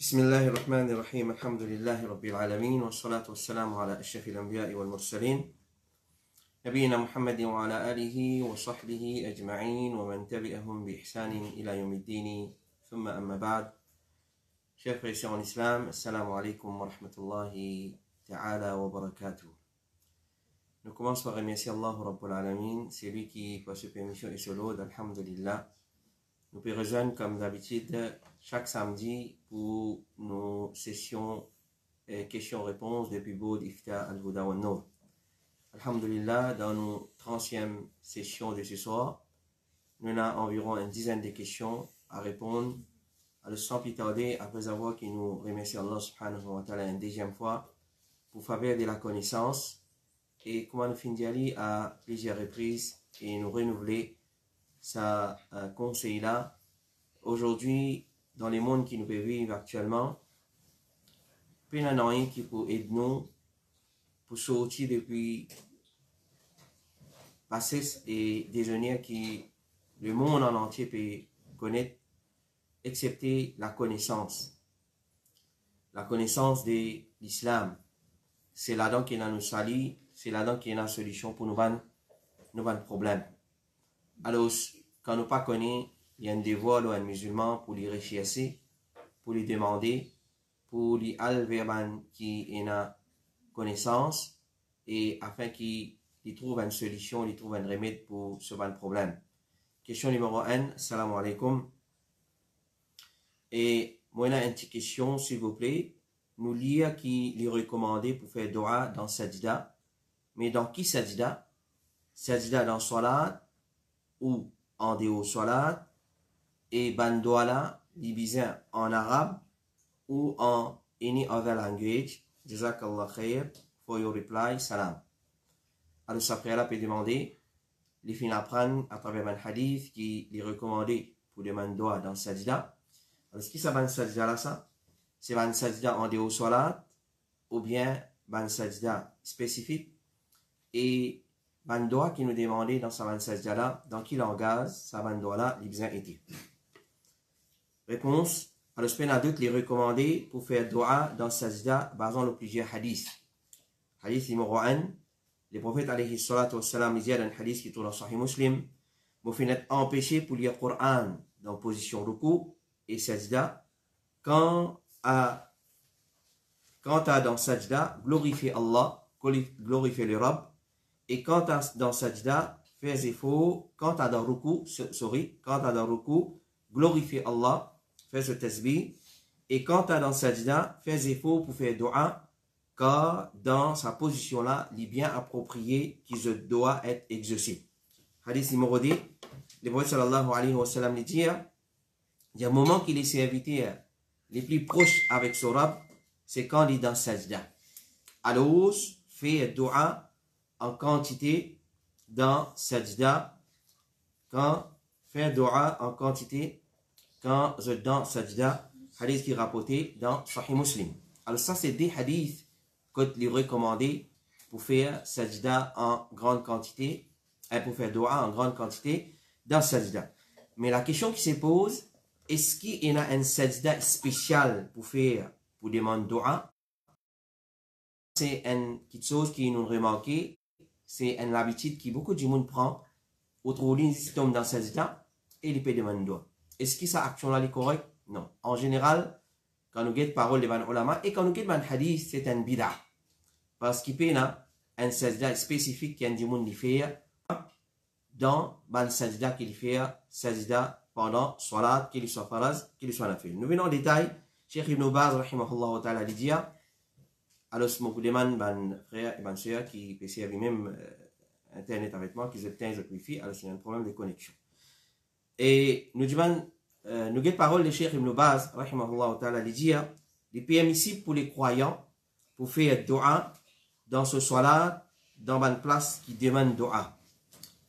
بسم الله الرحمن الرحيم الحمد لله رب العالمين والصلاة والسلام على أشرف الأنبياء والمرسلين نبينا محمد وعلى آله وصحبه أجمعين ومن تبعهم بإحسان إلى يوم الدين ثم أما بعد. Chers frères et sœurs en islam, assalamu alaikum wa rahmatullahi ta'ala wa barakatuh. Nous commençons par remercier Allah Rabbul Alamin, c'est lui qui, par sa permission et solo, alhamdulillah, nous pouvons rejoindre comme d'habitude chaque samedi pour nos sessions questions-réponses depuis Boud Ifta al-Huda wa Nour. Alhamdulillah, dans nos 30e sessions de ce soir, nous avons environ une dizaine de questions à répondre. Alors, sans plus tarder, après avoir qui nous remercie Allah subhanahu wa ta'ala une deuxième fois pour faveur de la connaissance et comment nous finir à plusieurs reprises et nous renouveler sa conseil là. Aujourd'hui, dans le monde qui nous peut vivre actuellement, il y a un qui peut aider nous pour sortir depuis passer et déjeuner qui le monde en entier peut connaître, excepté la connaissance. La connaissance de l'islam. C'est là-dedans qu'il y a nos salis, c'est là-dedans qu'il y a une solution pour nos problèmes. Alors, quand nous ne connaissons pas, il y a un devoir à un musulman pour lui rechercher, pour lui demander, pour lui alver qui a connaissance et afin qu'il trouve une solution, il trouve un remède pour ce problème. Question numéro 1, salam alaikum. Et moi, j'ai une petite question, s'il vous plaît. Nous lire qui est recommandé pour faire dua dans sajda. Mais dans qui sajda? Sajda dans salat ou en dehors salat? Et ban dua là, libizin en arabe ou en any other language? Jazakallah khair for your reply, salam. Alors, ça après, elle peut demander, les fins apprendre à travers un hadith qui est recommandé pour demander dua dans sajda. Alors, ce qui c'est ban sajda là, ça? C'est ban sajda en dehors salat ou bien ban sajda spécifique? Et ban dua qui nous demandait dans sa ban sajda là, dans quel langage sa ban dua là, libizin était? Réponse. Alors, ce qu'on d'autres les recommander pour faire dua dans sajda basant le plusieurs hadiths. Hadith numéro 1. Le prophète alayhi salatu wassalam disait dans un hadith qui tourne dans Sahih Muslim, vous finissez empêché pour lire le Coran dans position ruku et sajda quand à dans sajda glorifier Allah, glorifier le Rabb, et quand à dans sajda fais effort, quand à dans ruku, quand à dans ruku glorifier Allah, fais ce tasbih, et quand à dans sajda fais effort pour faire dua, car dans sa position là, il est bien approprié qu'il doit être exaucé. Hadith numéro 2, le prophète sallallahu alayhi wa sallam dit, il y a un moment qu'il est serviteur les plus proches avec son Rabb, c'est quand il est dans sajda. Alors, fait dua en quantité dans sajda, quand faire dua en quantité quand dans sajda, hadith qui est rapporté dans Sahih Muslim. Alors ça c'est des hadiths que les recommandés pour faire sajda en grande quantité, et pour faire dua en grande quantité dans sajda. Mais la question qui se pose, est-ce qu'il y a un sajda spécial pour faire, pour demander dua? C'est une petite chose qui nous remarqué, c'est une habitude que beaucoup de monde prend, autour d'un système dans sajda, et il peut demander dua. Est-ce que ça action-là est correct? Non. En général, quand nous guettons parole de ban ulama et quand nous guettons ban hadith, c'est un bid'a. Parce qu'il y a un sajda spécifique qui a du monde faire dans ban sajda qu'il fait sajda pendant salat, qu'il soit faraz, qu'il soit nafil. Nous venons en détail. Cheikh Ibn Baz, rahimahullah ta'ala, dit, alors ce que demande ban frère et ban soeur qui peut servir même internet avec moi, qui obtiennent le wifi, alors c'est un problème de connexion. Et nous disons, nous avons parole de Cheikh Ibn Baz, rahimahullah ta'ala, il est permissible pour les croyants pour faire dua dans ce salat, dans une place qui demande dua.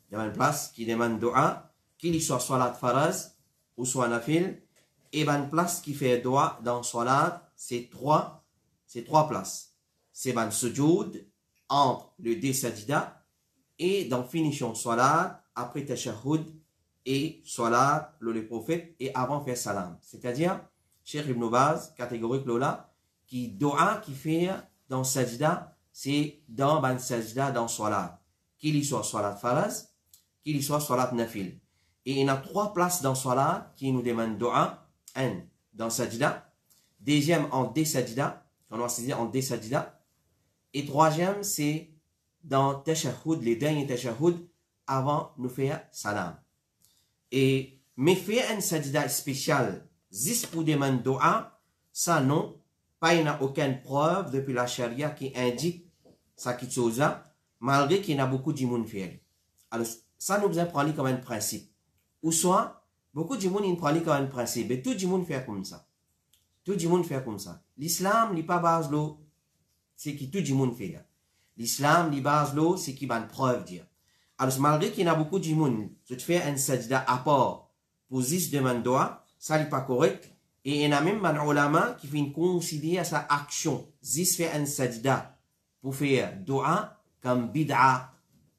Dans une place qui demande dua, qu'il soit salat faraz ou soit nafil, et une place qui fait dua dans salat, c'est trois places. C'est une sujoud entre le deux sajda et dans finition salat, après tashahhud, et salat, le prophète, et avant faire salam. C'est-à-dire, Cheikh Ibn Baz, catégorique là, qui doa qui fait dans sajda, c'est dans ban sajda dans salat. Qu'il y soit salat faraz, qu'il y soit salat nafil. Et il y a 3 places dans salat qui nous demandent doa. Un, dans sajda. Deuxième, en desajda. On va se dire en desajda. Et troisième, c'est dans tashahhud, les derniers tashahhud, avant nous faire salam. Et mais faire un sajda spécial, juste pour demander doa, ça non, pas il n'y a aucune preuve depuis la charia qui indique ça qui chose là, malgré qu'il y a beaucoup de monde faire. Alors ça nous prend comme un principe. Ou soit, beaucoup de monde ils prennent comme un principe, et tout le monde fait comme ça. Tout le monde fait comme ça. L'islam n'est pas base l'eau, c'est qui tout le monde fait. L'islam n'est pas base l'eau, c'est qui va une preuve dire. Alors malgré qu'il y a beaucoup de monde, je te fais un sajda à part pour juste demander doa, ça n'est pas correct. Et il y a même un ulama qui fait considérer sa action, juste faire un sajda pour faire doa comme bid'a,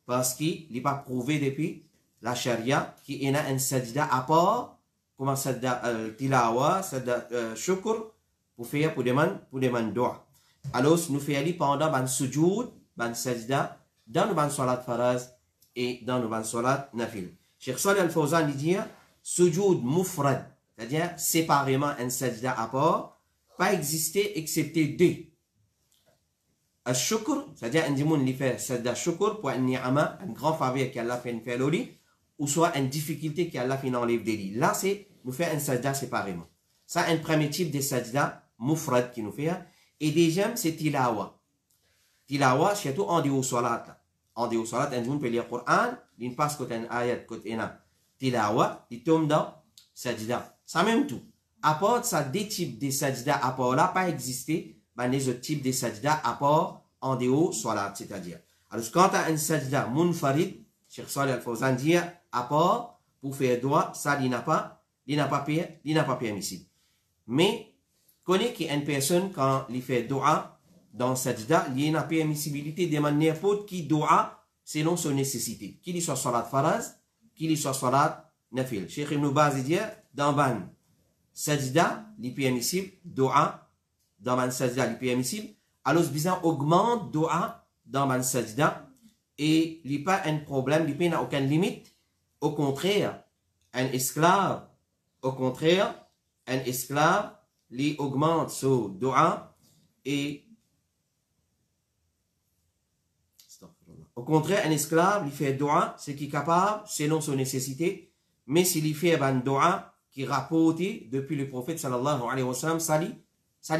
parce qu'il n'est pas prouvé depuis la charia qu'il y a un sajda à part, comme un sajda tilawa, sajda shukr, pour faire pour demander doa. Alors nous faisons pendant ban sujoud, ban sajda, dans le ban salat faraz et dans le ban salat nafil. Cheikh Salih Al-Fawzan dit sujoud mufrad, c'est-à-dire séparément un sajda à part, pas exister excepté 2. Al-shukr, c'est-à-dire un dimoun qui fait sajda shukr pour un ni'ama, un grand faveur qu'Allah fait une faire ou soit une difficulté qu'Allah fait enlève des lits. Là, c'est nous faire un sajda séparément. Ça, un premier type de sajda mufrad qui nous fait. Et deuxième, c'est tilawa. Tilawa, surtout en dehors salat. En dehors salat, un dimoun peut lire le Coran, il passe côté un ayat, côté un tilawa, il tombe dans sajda. Ça même tout. À part ça, des types de sajda à part là, pas exister, ben les autres types de sajda à part en dehors salat, c'est-à-dire. Alors, quand tu as un sajda munfarid, Cheikh Salih Al-Fawzan dit, à part, pour faire droit, ça, il n'a pas permissible. Mais, connaît qu'il y a une personne, quand il fait doa, dans sajda, il y a une permissibilité de n'importe qui doa, selon son nécessité. Qu'il y soit salat faraz, qu'il y soit salat nafil. Cheikh Ibn Baz dit, dans ban sajda, il est permissible, doa, dans ban sajda, il est permissible. Alors, bizarre augmente doa dans ban sajda, et il n'y a pas un problème, il n'y a aucune limite. Au contraire, un esclave, il augmente son doa, et au contraire, un esclave, il fait doa, c'est qui est capable, selon son nécessité, mais s'il fait un doa qui est rapporté depuis le prophète sallallahu alayhi wa sallam, ça lui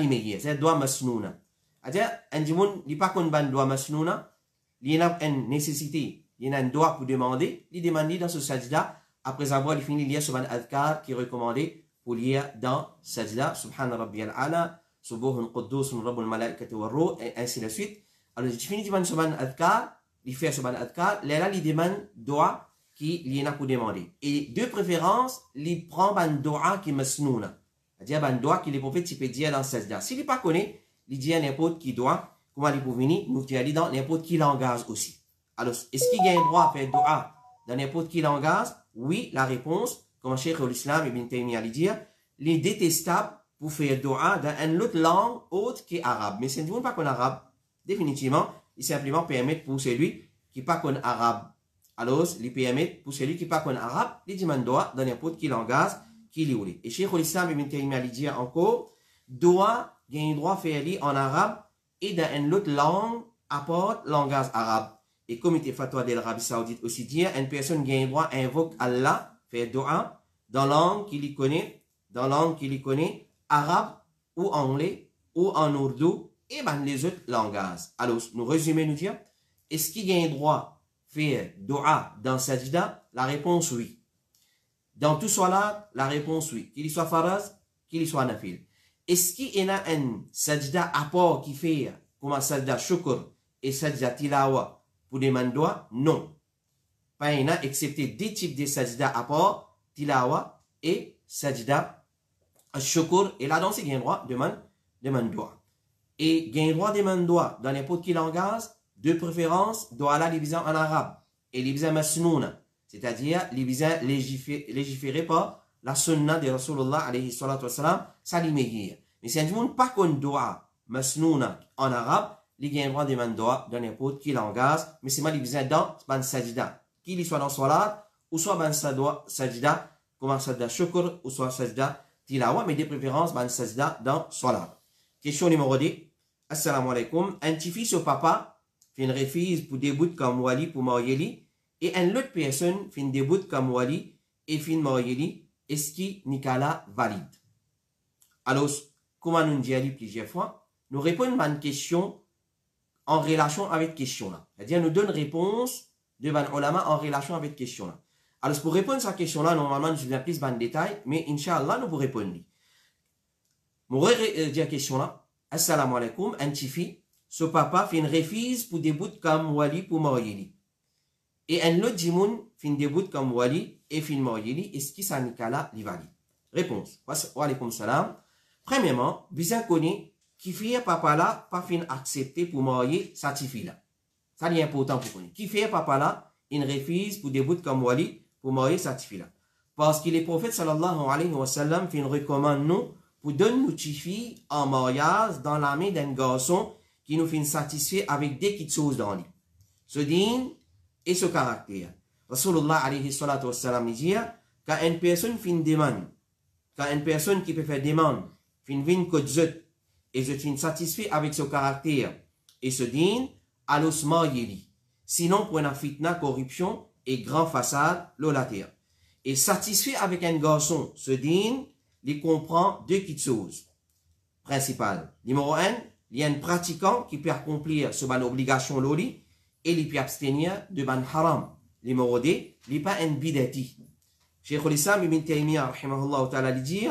meilleur. C'est un doa masnouna. C'est-à-dire, un dimoun, il n'y a pas qu'un doa masnouna, il y a une nécessité, il y a un doa pour demander, il demande dans ce sajda, après avoir fini de lire ce ban adhkar qui est recommandé pour lire dans sajda, subhana rabbiyal ala, subuhun quddus rabbul malaikati wa ruh, et ainsi de suite. Alors, il finit de lire ce ban adhkar, il fait ce ban adhkar, là, il demande doa qui y en a pour demander. Et de préférence, il prend ban doa qui est masnouna, c'est-à-dire ban doa qui les prophètes peut dire dans sajda. S'il n'est pas connu, il dit à n'importe qui doit. Comment il peut venir, nous dire dans n'importe qui langage aussi. Alors, est-ce qu'il y a un droit à faire doa dans n'importe qui langage? Oui, la réponse, comme Cheikh l'Islam Ibn Taymiyyah dit, il est détestable pour faire doa dans une autre langue autre qu'arabe. Mais c'est ne pas qu'on arabe. Définitivement, il simplement permet pour celui qui n'est pas qu'on arabe. Alors, il permet pour celui qui n'est pas qu'on arabe, il demande doa dans n'importe qui langage qu'il est. Et Cheikh l'Islam Ibn Taymiyyah dit encore, doa, il y a un droit à faire en arabe et dans une autre langue à part langage arabe. Et comme il était fatwa de l'Arabie Saoudite aussi dit, une personne qui a un droit invoque Allah, fait doa, dans langue qu'il connaît, arabe ou anglais ou en ourdou, et ben les autres langages. Alors, nous résumons, nous dire, est-ce qu'il y a un droit faire doa dans sajda? La réponse oui. Dans tout salat, la réponse oui. Qu'il y soit faraz, qu'il y soit nafil. Est-ce qu'il y a un sajda à part qui fait comme un sajda shukr et sajda tilawa pour demander doa? Non. Pas il y a excepté deux types de sajda à part, tilawa et sajda shukr. Et là, dans ce gain droit, demande doa. Et gain droit demande doa dans n'importe quel langage, de préférence, doa là, divisé en arabe et divisé masnouna, c'est-à-dire divisé légiféré par la sunna de Rasulullah alayhi salatu wassalam, ça li meilleur. Mais si un monde pas qu'on doit, masnouna en arabe, les gains droit de man doit dans n'importe quel langage, mais c'est mal besoin dans ban sajida. Qu'il soit dans salat, ou soit ban sajida, comme sajida shukr, ou soit sajida tilawa, mais de préférence ban sajida dans salat. Question numéro 2. Assalamu alaikum. Un petit fils au papa fait une refuse pour début comme wali pour marier et une autre personne fait une début comme wali et fait marier. Est-ce que Nicolas valide? Alors, comme nous dit plusieurs fois, nous répondons à une question en relation avec question là. C'est-à-dire, nous donne réponse de ban ulama en relation avec question là. Alors, pour répondre à cette question là, normalement, je vais plus en détail, mais Inch'Allah, nous vous répondre. Nous dire la question là. Assalamu alaikum, un petit fils, ce papa fait une refuse pour début comme wali pour marier. Et un autre dimoun fait une début comme wali et fait marier. Est-ce que ça Nicolas li valide? Réponse. Wa alaikum salam. Premièrement, bien connu, qui fait papa là, pas fin accepter pour marier sa fille là. Ça est important pour connaître. Qui fait papa là, une refuse pour début comme wali pour marier sa fille là. Parce que les prophètes sallallahu alayhi wa sallam fait une recommande nous pour donner nos filles en mariage dans la main d'un garçon qui nous fait satisfaire avec des petites choses dans lui. Ce din et ce caractère. Rasulullah alayhi salatu wa sallam dit, quand une personne fait une demande, quand une personne qui peut faire demande, fait une vine que zut, et je suis satisfait avec ce caractère et ce din, alors se marier. Sinon, pour une fitna, corruption et grand façade, l'olater. Et satisfait avec un garçon, ce din, il comprend deux petites choses principales. Numéro 1, il y a un pratiquant qui peut accomplir ce ban obligation loli et il peut abstenir de ban haram. Numéro 2, il n'est pas un bidati. Cheikh al-Islam ibn Taymiyyah, rahimahullah ta'ala, dit,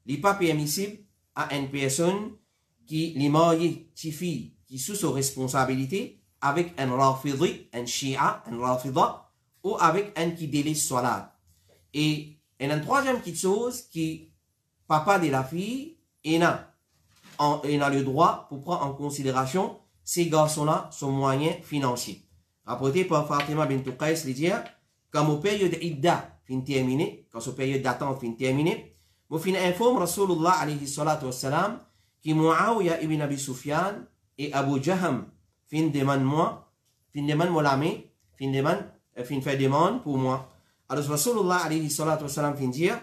il n'est pas permissible à une personne qui est mariée, fille, qui est sous sa responsabilité avec un rafidi, un shia, un rafida, ou avec un qui délaisse salat. Et une troisième petite chose qui papa de la fille, il a le droit pour prendre en considération ces garçons-là, son moyen financier. Rapporté par Fatima bint Qais, il dit, quand mon période d'idda fin terminée, quand sa période d'attente fin terminée, mon fin informe Rasulullah alayhi salatu wassalam, qui Muawiyah ibn Abi Sufyan et Abu Jaham fin demande moi la main, fin fait demande pour moi. Alors Rasulullah alayhi salatu wassalam fin dire,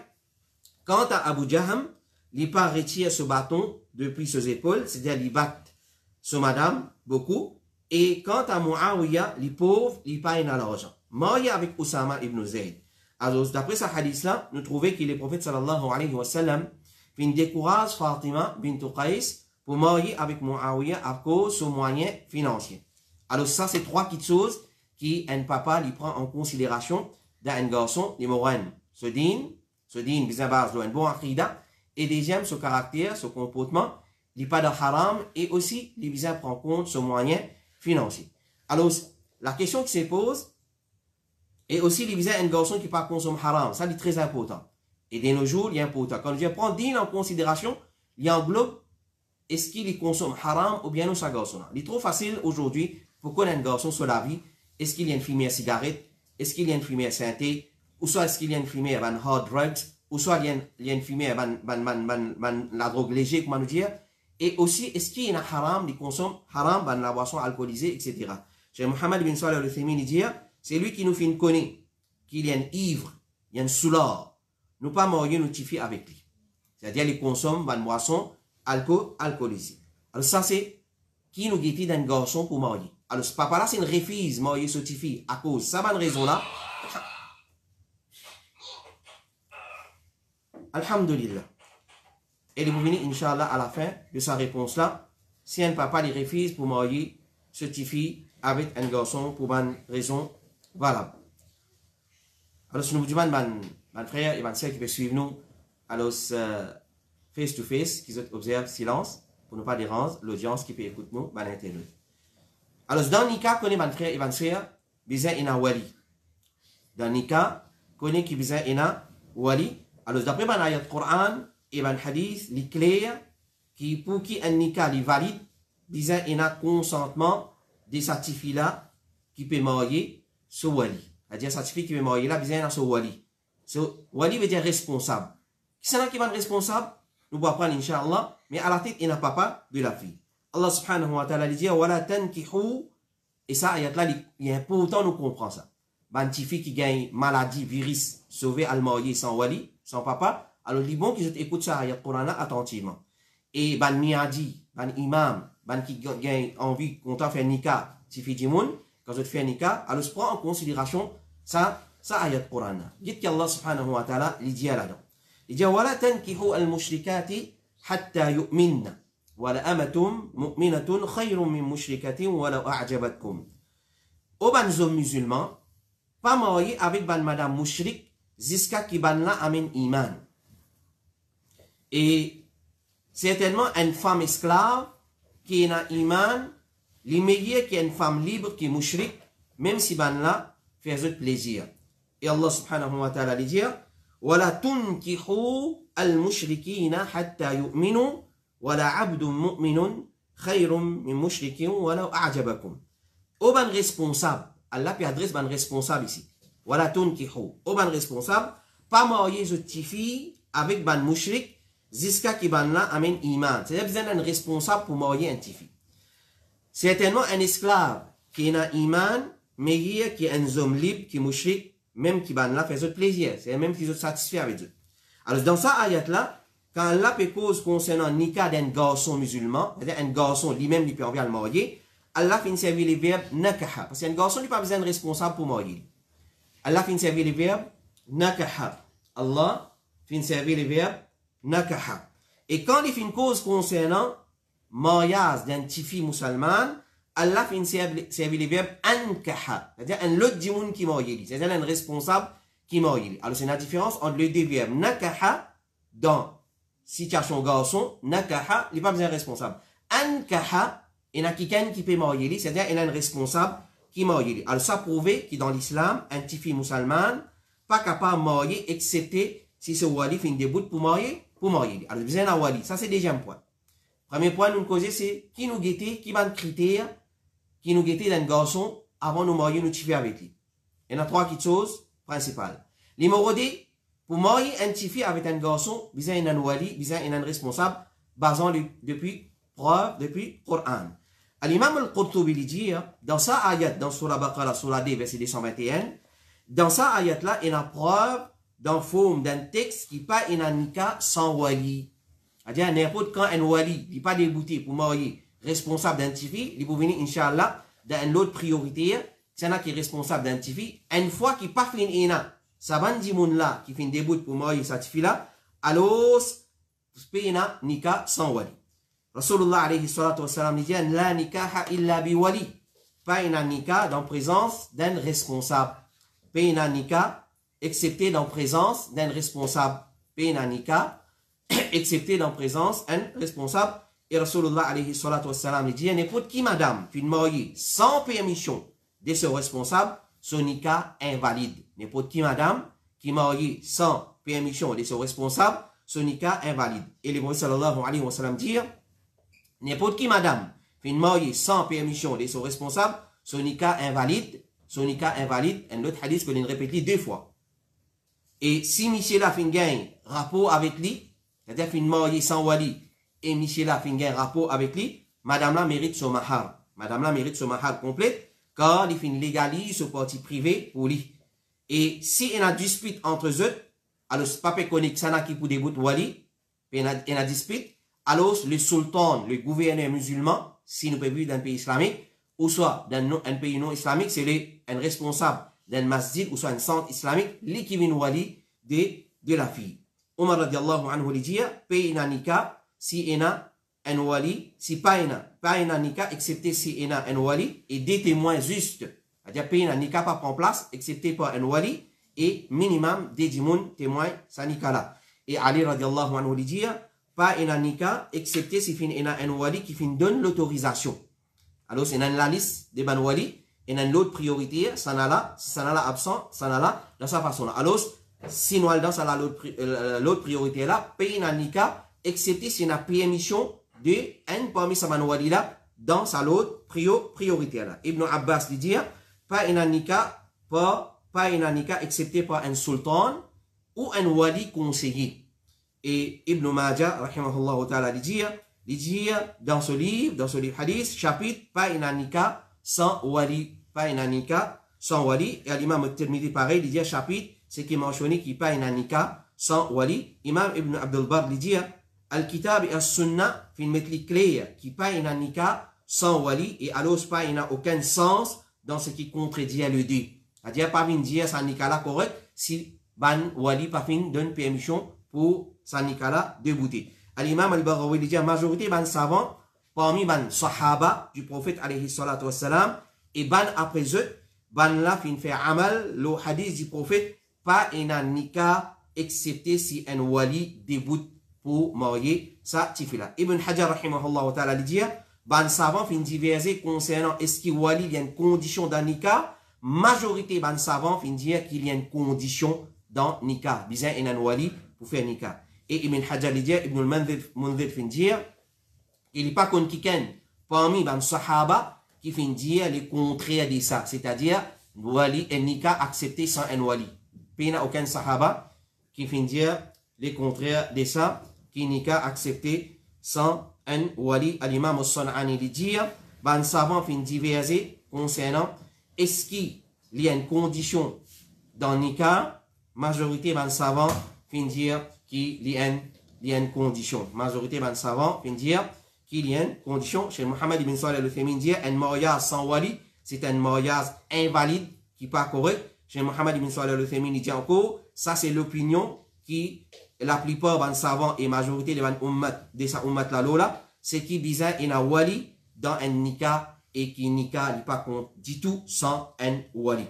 quant à Abu Jaham, il pas retire ce bâton depuis ses épaules, c'est-à-dire il bat son madame beaucoup. Et quant à Muawiyah, les pauvres, il pas l'argent. Marié avec Oussama ibn Zayd. Alors, d'après ce hadith-là, nous trouvons que le prophète sallallahu alayhi wa sallam fin décourage Fatima bint Qais pour marier avec Muawiyah à cause de son moyen financier. Alors, ça, c'est trois petites choses qui un papa lui prend en considération d'un garçon numéro 1. Ce din, bien base de un bon akhida, et deuxième, ce caractère, ce comportement, il n'est pas de haram, et aussi, il bien prend en compte ce moyen financier. Alors, la question qui se pose, et aussi, il bien un garçon qui ne consomme pas haram, ça, c'est très important. Et de nos jours, il est important. Quand je prends din en considération, il englobe, est-ce qu'il consomme haram ou bien non, ça garçon. Il est trop facile aujourd'hui pour qu'on ait un garçon sur la vie, est-ce qu'il y a une fumée à cigarette, est-ce qu'il y a une fumée à synthé, ou soit est-ce qu'il y a une fumée à hard drugs, ou soit il y a une fumée à la drogue légère, comment nous dire, et aussi est-ce qu'il y a un haram, il consomme haram, la boisson alcoolisée, etc. Cheikh Mohammed bin Salih al-Uthaymin dit, c'est lui qui nous fait connaître qu'il y a un ivre, il y a un soulard, nous pas marier nous tifier avec lui. C'est-à-dire, il consomme une boisson alcoolisée. Alors ça, c'est qui nous guette d'un garçon pour marier. Alors ce papa-là, c'est une refuse marier ce tifi à cause de ça, bonne raison-là. Alhamdulillah. Et il vous venir, Inch'Allah, à la fin de sa réponse-là, si un papa les refuse pour marier ce tifi avec un garçon pour une raison valable. Alors, si nous vous demandons, mon frère et ma soeur qui peuvent suivre nous, alors, face to face, qui observent silence, pour ne pas déranger l'audience qui peut écouter nous, à l'intérieur. Alors, dans le cas, connaît mon frère et ma soeur, bizarre et wali. Dans le cas, connaît qui bizarre et wali. Alors, d'après mon ayat Coran et mon hadith, les clairs, qui pour qui un nikah est valide, bizarre et consentement des certificats là qui peut marier ce wali. C'est-à-dire, certificat qui peut marier là, bizarre et ce wali. Ce wali veut dire responsable. Qui c'est qui va être responsable? Nous allons prendre, Inch'Allah, mais à la tête, il n'a pas de la fille. Allah subhanahu wa ta'ala dit, wala tankihu, et ça, ayat-là, il est important nous comprendre ça. Ban fille qui gagne maladie, virus, sauvé al marié sans wali, sans papa, alors il est bon qu'ils écoutent ça, ayat Coran attentivement. Et ban miadi, ban imam, ban qui gagne envie qu'on t'a fait nikah, si fi dimoun, quand je fais nikah, alors se prend en considération ça ayat Coran. Dites qu'Allah subhanahu wa ta'ala, il dit là-dedans. Il dit, wala tankihu al-mushrikati hatta yu'minna. Wala amatum mu'minatun khayrun min mushrikatin wala a'jabatkum. Au ban hommes musulmans, pas marié avec ban madame mushrik, jusqu'à qui ban la amen iman. Et certainement une femme esclave qui est un iman, les meilleurs qui est une femme libre qui est mushrik, même si ban la fait plaisir. Et Allah subhanahu wa ta'ala dit, wala tunkihu al-mushrikina hatta yu'minu. Wala abdun mu'minun khayrum min mushrikin wala a'jabakum. Au ban responsable, Allah peut adresse ban responsable ici. Wala tunkihu. Au ban responsable, pas marier je tifi avec ban mushrik jusqu'à qui ban la amène iman. C'est-à-dire besoin d'un responsable pour marier un tifi. Certainement un esclave qui est un iman, mais qui est un homme libre, qui est mushrik, même qui ban la fait autre plaisir. C'est même qui est satisfait avec eux. Alors dans ça ayat là, quand Allah peut cause concernant nikah d'un garçon musulman, c'est-à-dire un garçon lui-même qui peut envie à le marier, Allah fait servir les verbes nakaha. Parce qu'un garçon n'a pas besoin de responsable pour marier. Allah fait servir les verbes nakaha. Allah fait servir les verbes nakaha. Et quand il fait une cause concernant mariage d'un tifi musulman, Allah fait servir les verbes ankaha. C'est-à-dire un autre dimoun qui marie. C'est-à-dire un responsable qui marie. Alors c'est la différence entre les deux verbes nakaha dans situation garçon, nakaha, il n'est pas besoin de responsable. Ankaha, il y a quelqu'un qui peut marier, c'est-à-dire il y a un responsable qui marie. Alors ça prouve que dans l'islam, un tifi musulman, pas capable de marier, excepté si ce wali fait une début pour marier. Alors besoin d'un wali, ça c'est le deuxième point. Premier point, nous causer, c'est qui nous guette, qui va le critère, qui nous guette d'un garçon avant de nous marier, nous tifi avec lui. Il y en a trois choses principales. Numéro 2, pour marier un tifi avec un garçon, il y a un wali, il y a un responsable, basant depuis preuve, depuis Coran. L'imam al-Qurtubi dit, dans sa ayat, dans Surah Baqarah, Surah 2, verset 221, dans sa ayat là, il y a preuve dans forme d'un texte qui n'est pas un nikah sans wali. C'est-à-dire, n'importe quand un wali n'est pas débouté pour marier responsable d'un tifi, il peut venir, Inch'Allah, dans une autre priorité, c'est un qui est responsable d'un tifi, une fois qu'il n'a pas fait une ina. Ça va dire là qui fait un début pour marier cette fille-là, alors, c'est un nikah sans wali. Rasulullah alayhi salatu wassalam dit, la nikaha illa bi wali. Pas un nikah dans présence d'un responsable. Pas un nikah excepté dans présence d'un responsable. Pas un nikah excepté dans présence d'un responsable. Et Rasulullah alayhi salatu wassalam dit, n'importe qui madame fait marier sans permission de ce responsable, son nikah invalide. N'importe qui madame qui marie sans permission de son responsable, son nikah invalide. Et le prophète sallallahu alayhi wa sallam dit, n'importe qui madame fait marier sans permission de son responsable, son nikah invalide, un autre hadith que l'on répète deux fois. Et si monsieur là fait un rapport avec lui, c'est-à-dire fait marier sans wali, et monsieur là fait un rapport avec lui, madame là mérite son mahar. Madame là mérite son mahar complet, car il fait légalise ce parti privé pour lui. Et si il y a dispute entre eux, alors ce papa connaît que ça n'a qui pour débout wali, il y a dispute, alors le sultan, le gouverneur musulman, si nous pouvons vivre dans un pays islamique, ou soit dans un pays non islamique, c'est un responsable d'un masjid, ou soit un centre islamique, lui qui vient wali de la fille. Omar radiallahu anhu lui dit, paye un nikah, si il y a un wali, si pas un nikah, excepté si il y a un wali, et des témoins justes. C'est-à-dire, payer un nikah pas prend place, excepté par un wali, et minimum des dimoun témoins sa nikah là. Et Ali radiallahu anhu lui dit, pas un nikah, excepté si il y a un wali qui donne l'autorisation. Alors, c'est dans la liste des ban wali, et dans l'autre priorité, ça n'a là, si ça n'a là absent, ça n'a là, de sa façon là. Alors, si nous allons dans l'autre priorité là, payer un nikah, excepté s'il y a une permission de un parmi sa ban wali là, dans sa l'autre priorité là. Ibn Abbas lui dit, pas un nikah, excepté par un sultan ou un wali conseiller. et Ibn Majah, rahimahullah ta'ala, il dit dans ce livre hadith, chapitre, pas un nikah sans wali, pas un nikah sans wali, et l'imam al-Tirmidhi pareil, il dit chapitre, c'est qui est mentionné qui pas un nikah sans wali. Imam Ibn Abdul Bar, il dit al-kitab et al-sunnah, fin mettre clair, qui pas un nikah sans wali, et alors pas, il n'a aucun sens dans ce qui contredit le deux. C'est-à-dire, pas fin dire ça nikah là correct, si ban wali pas fin donne permission pour ça nikah là débouter. L'imam al-Baghawi dit la majorité ban savants parmi ban sahaba du prophète alayhi salatu wassalam et ban après eux ban la fin faire amal le hadith du prophète pas un nikah excepté si un wali déboute pour marier sa tifila. Ibn Hajar rahimahullah ta'ala dit ban savants fin diverser concernant est-ce qu'il wali il y a une condition d'un nikah, majorité ban savants fin dire qu'il y a une condition dans nikah, bizarre un wali pour faire nikah. Et Ibn Hajar dit, Ibn al-Mundhir fin dire, il n'est pas qu'on quelqu'un parmi les sahaba qui fin dire le contraire de ça, c'est-à-dire wali et nikah accepté sans un wali. Il n'y a aucun sahaba qui fin dire le contraire de ça, qui nikah accepté sans un wali. Al-Imam al-San'ani dit, les savants fin diverser concernant est-ce qu'il y a une condition dans nikah, majorité des savants fin dire qu'il y a une condition. Majorité des savants vont dire qu'il y a une condition. Chez Mohammed ibn Salih al-Uthaymeen dit un mariage sans wali, c'est un mariage invalide qui n'est pas correct. Chez Mohammed ibn Salih al-Uthaymeen dit encore, ça c'est l'opinion qui, la plupart des savants et majorité de sa ummat la lola, c'est qui disait qu'il y a un wali dans un nikah et qui nikah n'est pas du tout sans un wali.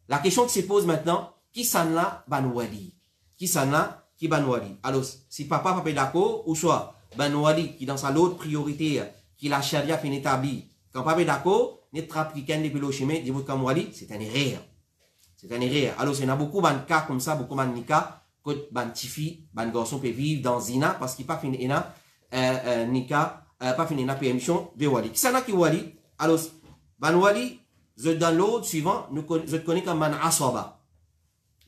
La question qui se pose maintenant, qui s'en a ban wali? Qui s'en a qui ban wali. Alors, si papa est d'accord, ou soit ban wali qui dans sa l'autre priorité, qui la charia fin établie, quand papa est d'accord, n'est appliqué depuis le chemin, dit comme wali, c'est un erreur. C'est un erreur. Alors, il y a beaucoup de cas comme ça, beaucoup de nikah, que ban tifi, ban garçon peut vivre dans zina, parce qu'il pas fin ena, nikah, pas fin ena permission de wali. Qui s'en a qui wali? Alors, ban wali, dans l'autre suivant, je connais comme ban aswaba.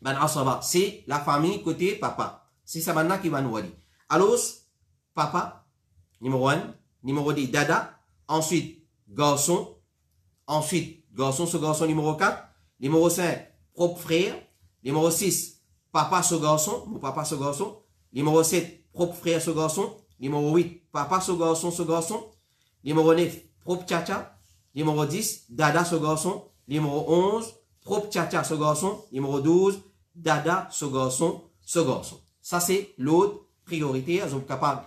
Ban aswaba, c'est la famille côté papa. C'est ça maintenant qui va nous wali. Alors, papa, numéro 1, numéro 2, dada, ensuite, garçon, ce garçon numéro 4, numéro 5, propre frère, numéro 6, papa ce garçon, mon papa ce garçon, numéro 7, propre frère ce garçon, numéro 8, papa ce garçon, numéro 9, propre tchacha, numéro 10, dada ce garçon, numéro 11, propre tchacha ce garçon, numéro 12, dada ce garçon. Ça, c'est l'autre priorité. Ils sont capables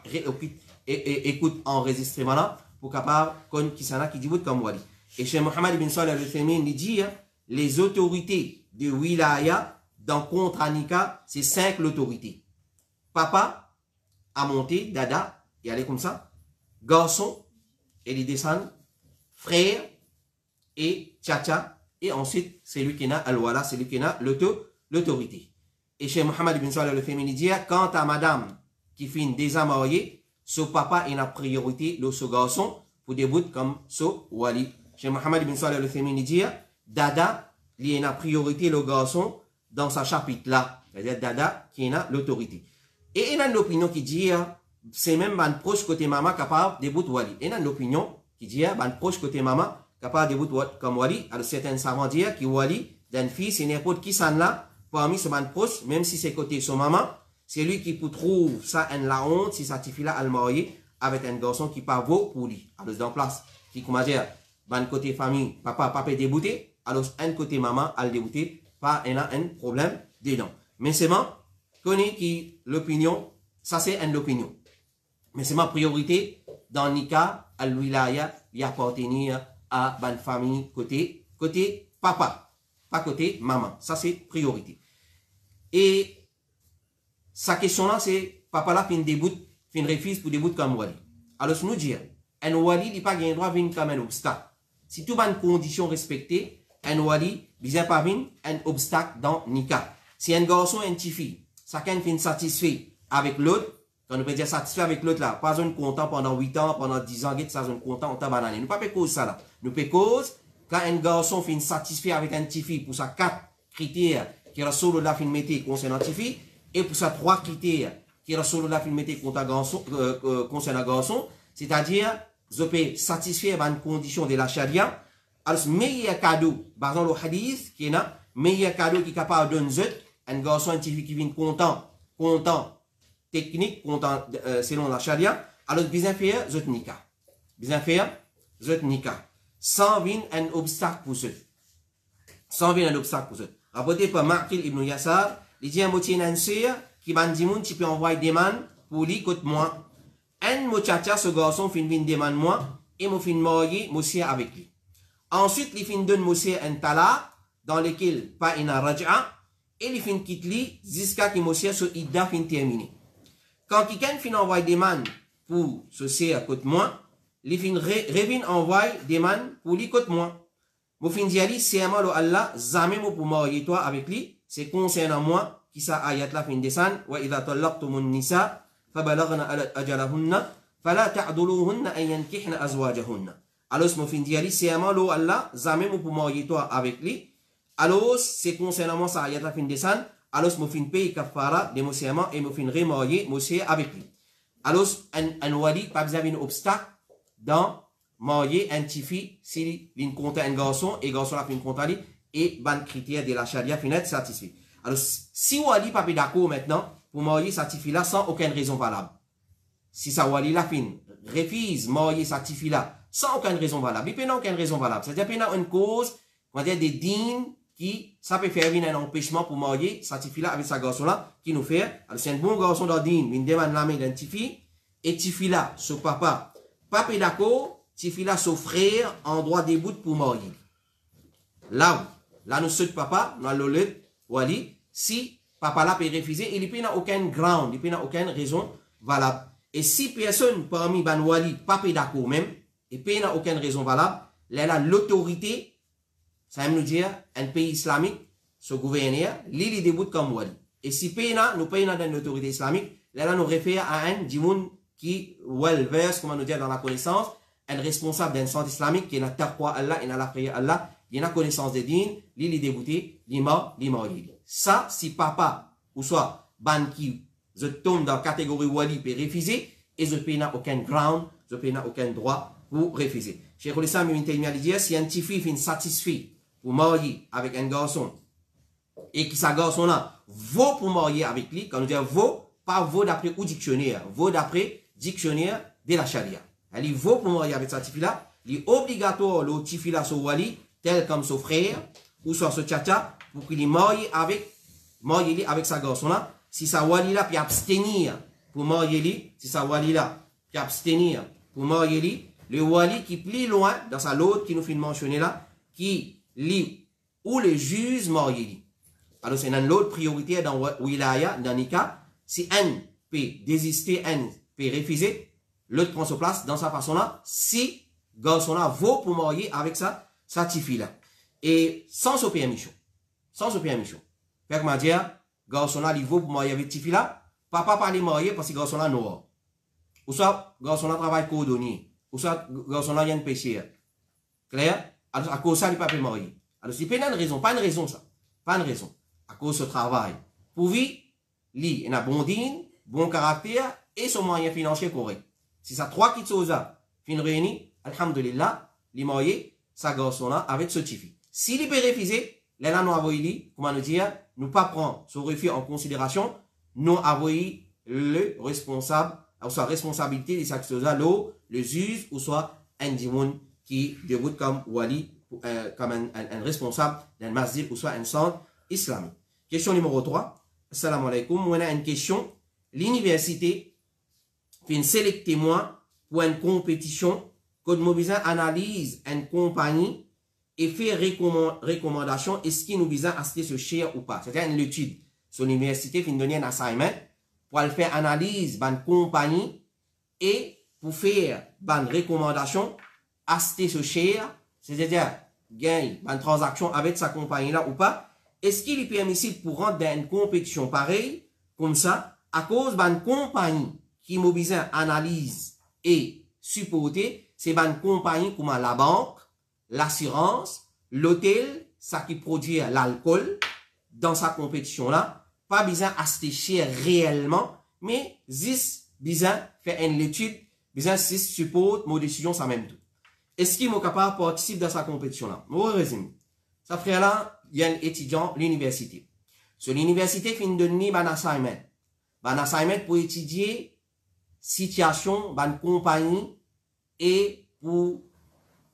d'écouter enregistrement là pour capable qu'on qui s'en a qui dit comme wali. Et chez Mohammed ibn Salih al-Uthaymeen, il dit les autorités de wilaya dans contre nikah, c'est 5 l'autorité. Papa a monté, dada, et allez comme ça. Garçon, et il descend. Frère et tchacha. Et ensuite, c'est lui qui a al-wala, c'est lui qui a l'autorité. Et chez Mohammed ibn Salih al-Uthaymeen, il dit quant à madame qui finit déjà mariée, ce papa a une priorité de ce garçon pour débuter comme ce wali. Chez Mohammed ibn Salih al-Uthaymeen, il dit dada, il y a une priorité le garçon dans sa chapitre là. C'est-à-dire dada qui a l'autorité. Et il y a une opinion qui dit c'est même un proche côté maman capable de débuter wali. Il y a une opinion qui dit un proche côté maman capable de débuter comme wali. Alors certains savants disent que wali d'un fils, c'est n'importe qui s'en là. Parmi ce man proche, même si c'est côté son maman, c'est lui qui peut trouver ça en la honte si sa tifila al marié avec un garçon qui pas beau pour lui. Alors dans place, qui comment dire, ban côté famille, papa débouté, alors un côté maman al débouté, pas un problème dedans. Mais c'est moi, connais qui l'opinion, ça c'est une opinion. Mais c'est ma priorité dans Nika, al wilaya, y appartenir à ban famille côté papa. Pas côté maman. Ça, c'est priorité. Et sa question là, c'est papa là, fin déboute, fin refuse pour déboute comme wali. Alors, nous dire, un wali, il n'a pas le droit de venir comme un obstacle. Si tout va une condition respectée, un wali, il n'a pas venir un obstacle dans nikah. Si un garçon et une fille, chacun fin satisfait avec l'autre, quand on peut dire satisfait avec l'autre là, pas un content pendant 8 ans, pendant 10 ans, ça un content, on t'a banané. Nous pas cause ça là. Nous peut cause quand un garçon finit satisfait avec un petit fille pour sa 4 critères qui Rasulullah fin mettait concernant petit fille et pour sa 3 critères qui Rasulullah film était concernant garçon, c'est-à-dire, je peux satisfaire une condition de la charia, alors meilleur cadeau, par exemple le hadith, qui est là, meilleur cadeau qui est capable de donner un garçon scientifique qui vient content, technique, content selon la charia, alors bien faire zot nikah. Bien faire zot nikah. Sans venir un obstacle pour ce. Sans venir un obstacle pour ce. Rapporté par Maqil ibn Yasar, il dit à moitié un sœur qui m'a dit tu peux envoyer des man pour lui côté moi. Un muchacha ce garçon fin vin demande moi et mon fin marié monsieur avec lui. Ensuite il fin donne monsieur un talaq dans lequel pas une raj'a et il fin quitte lui jusqu'à que monsieur ce idda fin terminé. Quand quelqu'un fin envoie des man pour ce sœur côté moi, il fin revient envoyer des man pour lui côté moi. Mon fin dit ali c'est moi Allah jamais moi pour marier toi avec lui, c'est concernant moi qui ça ayat la fin descend wa idha talaqtumun nisa فبلغنا أجلهن فلا تعدلوهن أن ينكحن أزواجهن. Alors mon fin dit c'est amalo Allah jamais pour marier toi avec lui. Alors c'est concernant ça ayat la fin descend. Alors mon fin paye kafara de monsieur et mon fin remarier monsieur avec lui. Alors un wali pas besoin d'un obstacle dans marier un petit fille si il compte un garçon et garçon la fin compte lui et ban critère de la charia fin être satisfait. Alors si wali pas d'accord maintenant pour marier sa fille là sans aucune raison valable. Si sa wali la fin refuse marier sa fille là sans aucune raison valable, il n'y a aucune raison valable. C'est-à-dire qu'il y a une cause, on va dire des dînes qui, ça peut faire venir un empêchement pour marier sa fille là avec sa garçon là, qui nous fait, alors c'est un bon garçon dans dîne, il demande la main d'un petit fille, et fille là, ce papa d'accord, fille là, son frère, en droit des bouts pour marier. Là, nous sommes papa, nous allons le wali, si papa là peut refuser, il n'y a aucun ground, il n'y a aucune raison valable. Et si personne parmi ban wali pas d'accord même, et il n'y a aucune raison valable, là l'autorité, ça veut nous dire un pays islamique, ce gouverneur, il déboute comme wali. Et si nous payons dans l'autorité islamique, là nous réfère à un dimoun qui well-versed, comment nous dire, dans la connaissance, un responsable d'un centre islamique qui n'a taqwa Allah et n'a la prière Allah, il a connaissance des dînes, il est débouté, il est mort. Ça, si papa, ou soit ban qui je tombe dans la catégorie wali peut refuser, et je n'ai aucun ground, je n'ai aucun droit pour refuser. Cheikh Islam Ibn Taymiyyah dit, si un petit fille est satisfait pour marier avec un garçon, et que ce garçon-là vaut pour marier avec lui, quand on dit vaut, pas vaut d'après ou dictionnaire, vaut d'après dictionnaire de la charia. Elle vaut pour marier avec sa fille-là, il est obligatoire le petit fille-là son wali, tel comme son frère, ou soit son tchatcha, pour qu'il marie avec sa garçon-là. Si sa wali là peut abstenir pour marier lui, si sa wali là peut abstenir pour marier lui, le wali qui plus loin dans sa l'autre qui nous fait mentionner là, qui lit ou le juge marier lui. Alors c'est une autre priorité dans wilaya, dans Nika, si un peut désister, un peut refuser, l'autre prend sa place dans sa façon là, si garçon là vaut pour marier avec sa fille là. Et sans sa permission. Sans sa permission. Père m'a dit, garçon là, il vaut pour marier avec fille là, papa pas les marier parce que garçon là noir. Ou soit garçon là travaille cordonnier. Ou soit garçon là il y a une pécheur. Clair? Alors à cause ça, il pas peut marier. Alors c'est pas une raison, pas une raison ça. Pas une raison. À cause de ce travail. Pour lui, il a bon digne, bon caractère et son moyen financier correct. Si ça trois qui sont là, fin réunis, alhamdulillah, il marié sa garçon là avec ce tifi. S'il peut refuser, là nous avons dit, comment nous dire, nous pas prendre ce refus en considération, nous avons le responsable, ou soit responsabilité de cette chose-là, le juge, ou soit un dimoun qui déroute comme wali, comme un responsable d'un masjid, ou soit un centre islamique. Question numéro 3. Assalamu alaikum. On a une question. L'université fait sélecter moi pour une compétition que nous besoin analyse une compagnie et fait recommandation est-ce qu'il nous besoin acheter ce share ou pas. C'est-à-dire une étude. Sur l'université fait donner un assignment pour aller faire analyse d'une compagnie et pour faire une recommandation acheter ce share, c'est-à-dire gagner une transaction avec sa compagnie là ou pas. Est-ce qu'il est permissible pour rentrer dans une compétition pareille, comme ça, à cause d'une compagnie qui mobilise analyse et supporter, c'est une compagnie comme la banque, l'assurance, l'hôtel, ça qui produit l'alcool dans sa compétition là, pas besoin d'acheter cher réellement, mais 10 bizarre fait une étude, bizarre 6 support, mon décision, ça même tout. Est-ce qu'il est capable de participer dans sa compétition là? Moi, résumé. Ça ferait là, il y a un étudiant à l'université. Sur l'université, fin de donner un assignment. Un assignment pour étudier situation, une compagnie et pour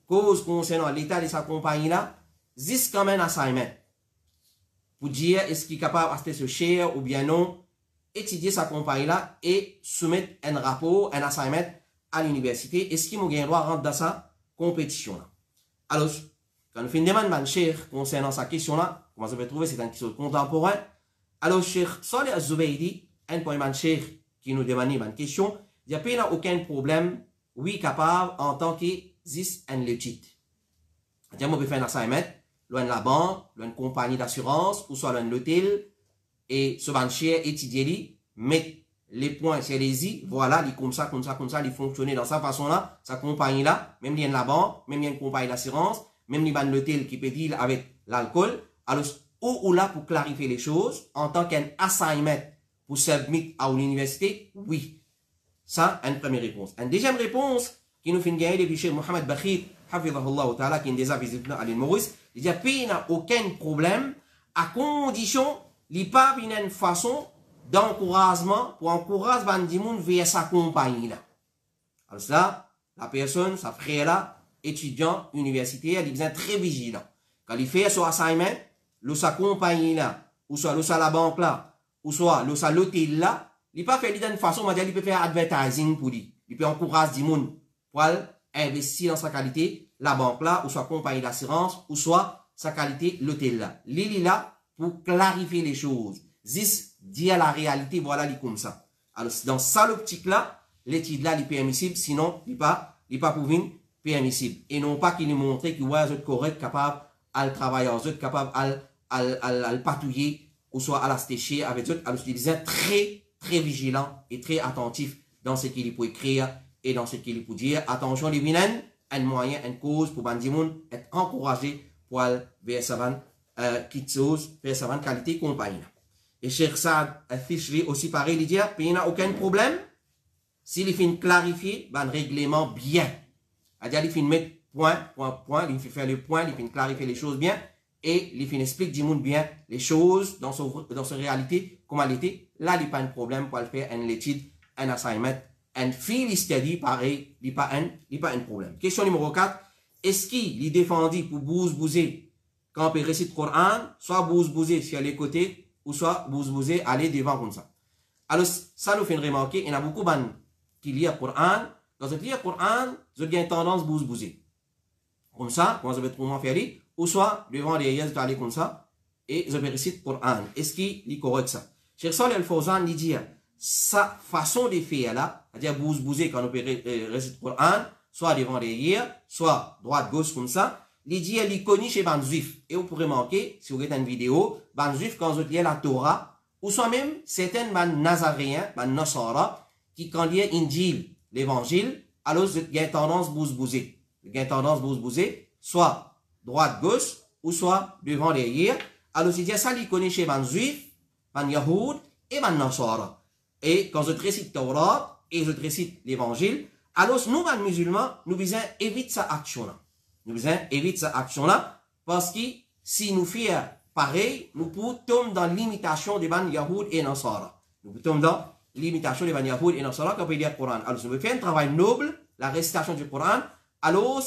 cause concernant l'état de sa compagnie là, 10 quand même un assignment. Pour dire est-ce qu'il est capable d'acheter ce share ou bien non, étudier sa compagnie là et soumettre un rapport, un assignment à l'université. Est-ce qu'il a le droit de rentrer dans sa compétition là? Alors, quand on fait une demande de share concernant sa question là, comment ça peut trouver, c'est un question contemporain. Alors, Cheikh Saleh Az-Zubaydi, un point de share qui nous demande une question, il n'y a aucun problème, oui, capable en tant que 10 en l'étude. On peut faire un assignment, loin de la banque, loin de compagnie d'assurance, ou soit loin de l'hôtel, et ce banquier étudier, mettre les points sur les i, voilà, il comme ça, il fonctionne dans sa façon-là, sa compagnie-là, même il y a la banque, même il y a une compagnie d'assurance, même il y a l'hôtel qui peut deal avec l'alcool. Alors, ou là, pour clarifier les choses, en tant qu'un assignment pour submit à l'université, oui. Ça, une première réponse. Une deuxième réponse, qui nous fait gagner depuis chez Mohamed Bakhir, Hafidhahullah Ta'ala, qui est déjà visité à l'île Maurice, il dit qu'il n'y a aucun problème, à condition, il n'y a pas une façon d'encouragement pour encourager les gens vers sa compagnie là. Alors ça, la personne, sa frère là, étudiant universitaire, il est très vigilant. Quand il fait son assignment, sa compagnie là, ou soit la banque là, ou soit l'hôtel là, il ne peut pas faire d'une façon, il peut faire advertising pour lui. Il peut encourager les gens pour investir dans sa qualité, la banque là, ou soit compagnie d'assurance, ou soit sa qualité, l'hôtel là. Il est là pour clarifier les choses. Dire la réalité, voilà, il est comme ça. Alors, dans ça l'optique là, l'étude là, il est permissible, sinon, il n'est pas pour venir permissible. Et non pas qu'il ait montré qu'il est correct, capable à travailler, capable à patouiller, ou soit à la stécher avec eux. Alors, il est très, très vigilant et très attentif dans ce qu'il peut écrire et dans ce qu'il peut dire. Attention, les vinens, un moyen, une cause pour Bandimoun être encouragé pour aller vers sa vers sa qualité compagnie. Et Cheikh Saad Al-Fishri aussi pareil, il dit, il n'y a aucun problème s'il fait clarifier un règlement bien. C'est-à-dire, il fait mettre point, il fait faire le point, il fait clarifier les choses bien, et il fait expliquer du monde bien les choses dans sa réalité, comment elle était. Là, il n'y a pas de problème pour faire une étude, un assignment, un field study, pareil, il n'y a pas un problème. Question numéro 4. Est-ce qu'il est défendu pour bouser quand on peut réciter le Coran, soit bouser sur les côtés, ou soit bouser aller devant comme ça. Alors, ça nous fait remarquer, il y en a beaucoup de gens qui lisent le Coran. Quand ils lisent le Coran, ils ont une tendance à bouser. Comme ça, quand vous avez trop faire, ou soit devant les yeux, vous allez comme ça, et vous avez récité le Coran. Est-ce qu'il est correct ça? Cheikh Saleh Al-Fawzan, il dit, sa façon de faire là, c'est-à-dire bouser quand on peut réciter le Coran, soit devant les yeux, soit droite-gauche comme ça, il dit, il est connu chez les Juifs. Et vous pourrez remarquer, si vous regardez une vidéo, les Juifs, quand vous lisez la Torah, ou soit même certains Nazaréens, les Nasara, qui quand ils lisent Injil, l'évangile, alors il y a une tendance à bouser. Il y a une tendance à bouser, soit droite-gauche, ou soit devant les yeux. Alors il dit, ça, il connaît chez les Juifs, les Yahoud et les Nasara. Et quand je récite Torah, et je récite l'évangile, alors nous, les musulmans, nous visons éviter cette action-là. Nous devons éviter cette action-là parce que si nous faisons pareil, nous pouvons tomber dans l'imitation des Ban Yahoud et Nasara. Nous pouvons tomber dans l'imitation des Ban Yahoud et Nasara quand on peut lire le Coran. Alors, si nous faisons un travail noble, la récitation du Coran, alors,